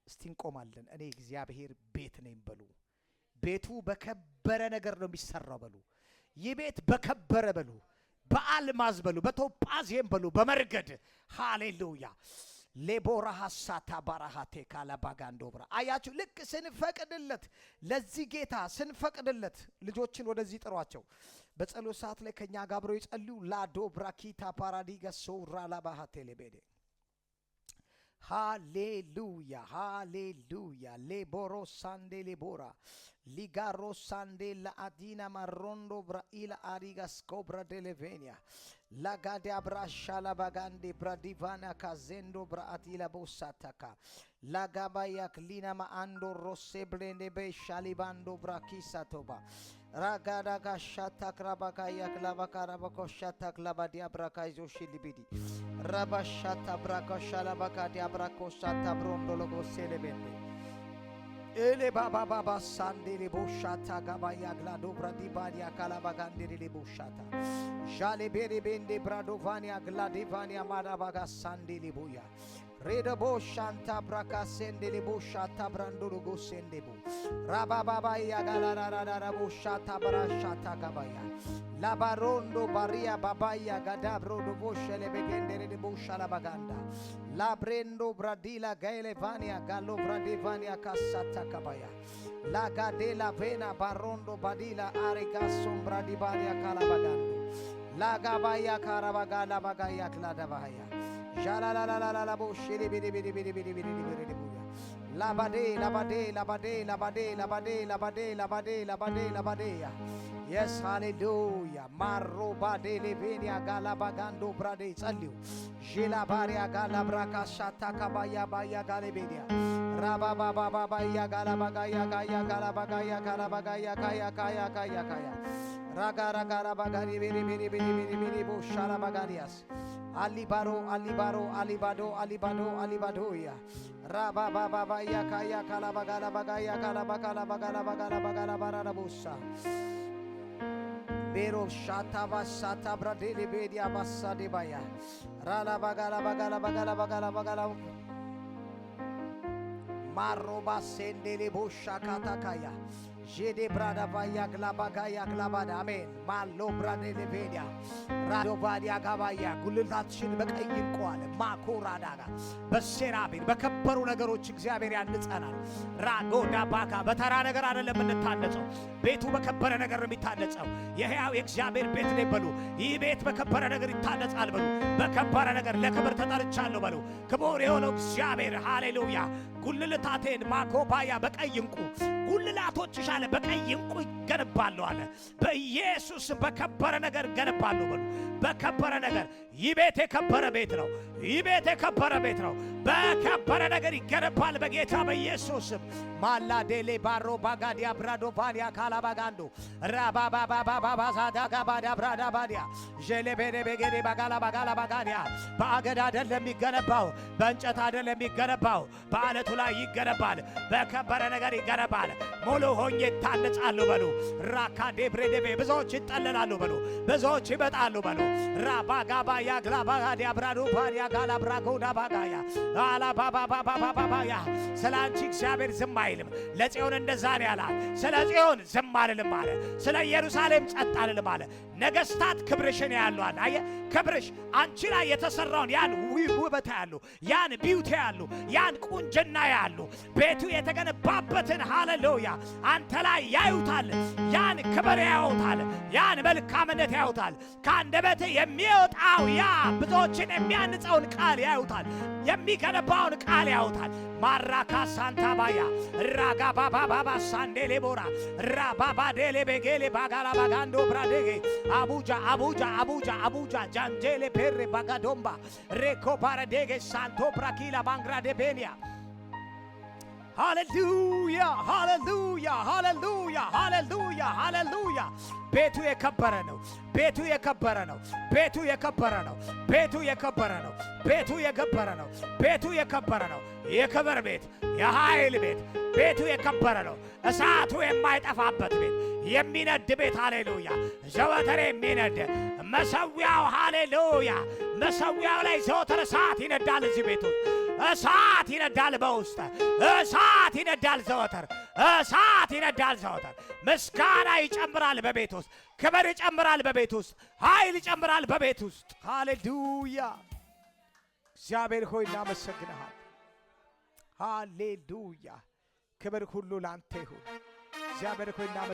እስቲ እንቆማለን። እኔ እግዚአብሔር ቤት ነኝ በሉ። ቤቱ በከበረ ነገር ነው የሚሰራው በሉ። ይህ ቤት በከበረ በሉ፣ በአልማዝ በሉ፣ በቶጳዝም በሉ፣ በመርገድ ሃሌሉያ። ሌቦራ ሐሳታ ባራሃቴ ካላባጋንዶብራ አያችሁ። ልክ ስንፈቅድለት ለዚህ ጌታ ስንፈቅድለት ልጆችን ወደዚህ ጥሯቸው። በጸሎት ሰዓት ላይ ከኛ ጋር አብረው ይጸልዩ። ላዶብራኪታ ፓራዲጋ ሶራ ላባሃቴ ለቤዴ ሃሌሉያ ሃሌሉያ። ሌቦሮ ሳንዴ ሌቦራ ሊጋሮ ሳንዴ ለአዲና ማሮንዶ ብራኢላ አሪጋስ ኮብራ ዴሌቬኒያ ላጋዲያ ብራሻላ ባጋንዴ ብራዲቫና ካዜንዶ ብራአቲላ ቦሳታካ ላጋባያ ክሊና ማአንዶ ሮሴ ብሌንዴ በሻሊባንዶ ብራኪሳ ቶባ ራጋዳ ጋሻታ ክራባካያ ክላባካራ በኮሻታ ክላባዲያ ብራካይዞ ሽሊቢዲ ረባሻታ ብራኮሻላ ባካዲያ ብራኮሻታ ብሮንዶ ለጎሴ ለቤንዴ ኤሌ ባባ ባባ ሳንዴ ቦሻታ ጋባያ ግላዶ ብራዲባዲያ ካላባጋንዴ ቦሻታ ዣሌ ቤሬ ቤንዴ ብራዶቫኒያ ግላዲቫኒያ ማዳባጋ ሳንዴ ሊቦያ ሬደቦ ሻንታ ብራካሴንዴ ሊቦሻታ ብራንዶ ለጎሴንዴቦ ራባባባያ ጋላራራራቦ ሻታ ብራሻታ ጋባያ ላባሮንዶ ባሪያ ባባያ ጋዳብሮ ዶቦሸ ለበጌንዴ ሊቦሻላ ባጋንዳ ላብሬንዶ ብራዲላ ጋይሌቫኒያ ጋሎ ብራዲቫኒያ ካሳታ ካባያ ላጋዴላ ቬና ባሮንዶ ባዲላ አሪጋሶም ብራዲባኒያ ካላባጋንዶ ላጋባያ ካራባጋላ ባጋያ ክላዳባያ ጃላላላላላ ቦሽሊ ቢዲ ቢዲ ቢዲ ቢዲ ቢዲ ቢዲ ላባዴ ላባዴ ላባዴ ላባዴ ላባዴ ላባዴ ላባዴ ላባዴ ላባዴያ የስ ሃሌሉያ ማሮ ባዴ ሌቬኒያ ጋላባጋንዶ ብራዴ ጸልዩ ጂላ ባሪያ ጋላብራካ ሻታ ካባያ ባያ ጋሌቤዲያ ራባባባባያ ጋላባጋያ ጋያ ጋላባጋያ ጋላባጋያ ካያ ካያ ካያ ካያ ራጋራጋራ ባጋሪ ቤሪ ቤሪ ቤሪ ቤሪ ቤሪ ቦሻላ ባጋሪያስ አሊባሮ አሊባሮ አሊባዶ አሊባዶ አሊባዶያ ራባባባባያ ካያ ካላባጋላ ባጋያ ካላባጋላ ባጋላ ባጋላ ባጋላ ባራቦሳ ቤሮ ሻታ ባሳታ ብራዴሊ ቤዲያ ባሳ ዲባያ ራላ ባጋላ ባጋላ ባጋላ ባጋላ ባጋላ ማሮባ ሴንዴሌ ቦሻ ካታካያ ጄዴ ብራዳ ባያ ግላባጋያ ግላባዳ አሜን ማሎ ብራዴ ሌቬዲያ ራዶባዲያ ጋባያ ጉልላትሽን በቀይ ዕንቁ አለ ማኮራዳጋ በሴራቢን በከበሩ ነገሮች እግዚአብሔር ያንጸናል። ራጎዳ ባጋ በተራ ነገር አይደለም የምንታነጸው። ቤቱ በከበረ ነገር ነው የሚታነጸው። የሕያው የእግዚአብሔር ቤት ነው በሉ። ይህ ቤት በከበረ ነገር ይታነጻል በሉ። በከበረ ነገር ለክብር ተጠርቻለሁ በሉ። ክቡር የሆነው እግዚአብሔር ሃሌሉያ። ጉልላቴን ማኮባያ በቀይ ዕንቁ ጉልላቶችሽ አለ በቀይ ዕንቁ ይገነባሉ አለ። በኢየሱስ በከበረ ነገር ገነባሉ በሉ። በከበረ ነገር ይህ ቤት የከበረ ቤት ነው። ይህ ቤት የከበረ ቤት ነው። በከበረ ነገር ይገነባል በጌታ በኢየሱስ። ማላ ዴሌ ባሮ ባጋዲያ ብራዶ ባዲያ ካላባጋንዶ ራባባባባባ ዛዳጋ ባዳ ብራዳ ባዲያ ጀሌቤሬ በጌዴ ባጋላ ባጋላ ባጋዲያ በአገዳ አይደለም የሚገነባው፣ በእንጨት አይደለም የሚገነባው፣ በአለቱ ላይ ይገነባል። በከበረ ነገር ይገነባል። ሙሉ ሆኜ ታነጻሉ በሉ። ራካ ዴብሬዴቤ ብዙዎች ይጠለላሉ በሉ። ብዙዎች ይመጣሉ በሉ። ራባጋባ ያግላባጋዲያ ብራዶ ባዲያ ጋላ ብራጎዳ ባጋያ አላ ባባባባባባያ ስለ አንቺ እግዚአብሔር ዝም አይልም። ለጽዮን እንደዛ ነው ያላት። ስለ ጽዮን ዝም አልልም አለ። ስለ ኢየሩሳሌም ጸጥ አልልም አለ። ነገስታት ክብርሽን ያሉ አለ። አየ ክብርሽ አንቺ ላይ የተሰራውን ያን ውበት ያሉ፣ ያን ቢዩቲ ያሉ፣ ያን ቁንጅና ያሉ ቤቱ የተገነባበትን ሃሌሉያ አንተ ላይ ያዩታል። ያን ክብር ያዩታል። ያን መልካምነት ያዩታል። ከአንደበት የሚወጣው ያ ብዙዎችን የሚያንጸውን ቃል ያዩታል። የሚገነባውን ቃል ያዩታል። ማራካ ሳንታ ባያ ራጋ ባባባባ ሳንዴሌ ቦራ ራባባ ዴሌ ቤጌሌ ባጋላ ባጋንዶ ብራዴጌ አቡጃ አቡጃ አቡጃ አቡጃ ጃንጄሌ ፔሬ ባጋዶምባ ሬኮ ፓራዴጌ ሳንቶ ብራኪላ ባንግራዴ ቤኒያ ሃሌሉያ ሃሌሉያ ሃሌሉያ ሃሌሉያ ሃሌሉያ። ቤቱ የከበረ ነው። ቤቱ የከበረ ነው። ቤቱ የከበረ ነው። ቤቱ የከበረ ነው። ቤቱ የከበረ ነው። ቤቱ የከበረ ነው። የክብር ቤት፣ የኃይል ቤት፣ ቤቱ የከበረ ነው። እሳቱ የማይጠፋበት ቤት፣ የሚነድ ቤት ሃሌሉያ። ዘወትር የሚነድ መሠዊያው ሃሌሉያ። መሠዊያው ላይ ዘወትር እሳት ይነዳል። እዚህ ቤቱ እሳት ይነዳል። በውስጥ እሳት ይነዳል። ዘወትር እሳት ይነዳል። ዘወትር ምስጋና ይጨምራል በቤት ውስጥ፣ ክብር ይጨምራል በቤት ውስጥ፣ ኃይል ይጨምራል በቤት ውስጥ። ሃሌሉያ። እግዚአብሔር ሆይ እናመሰግንሃል። ሃሌሉያ። ክብር ሁሉ ላንተ ይሁን። እግዚአብሔር ሆይ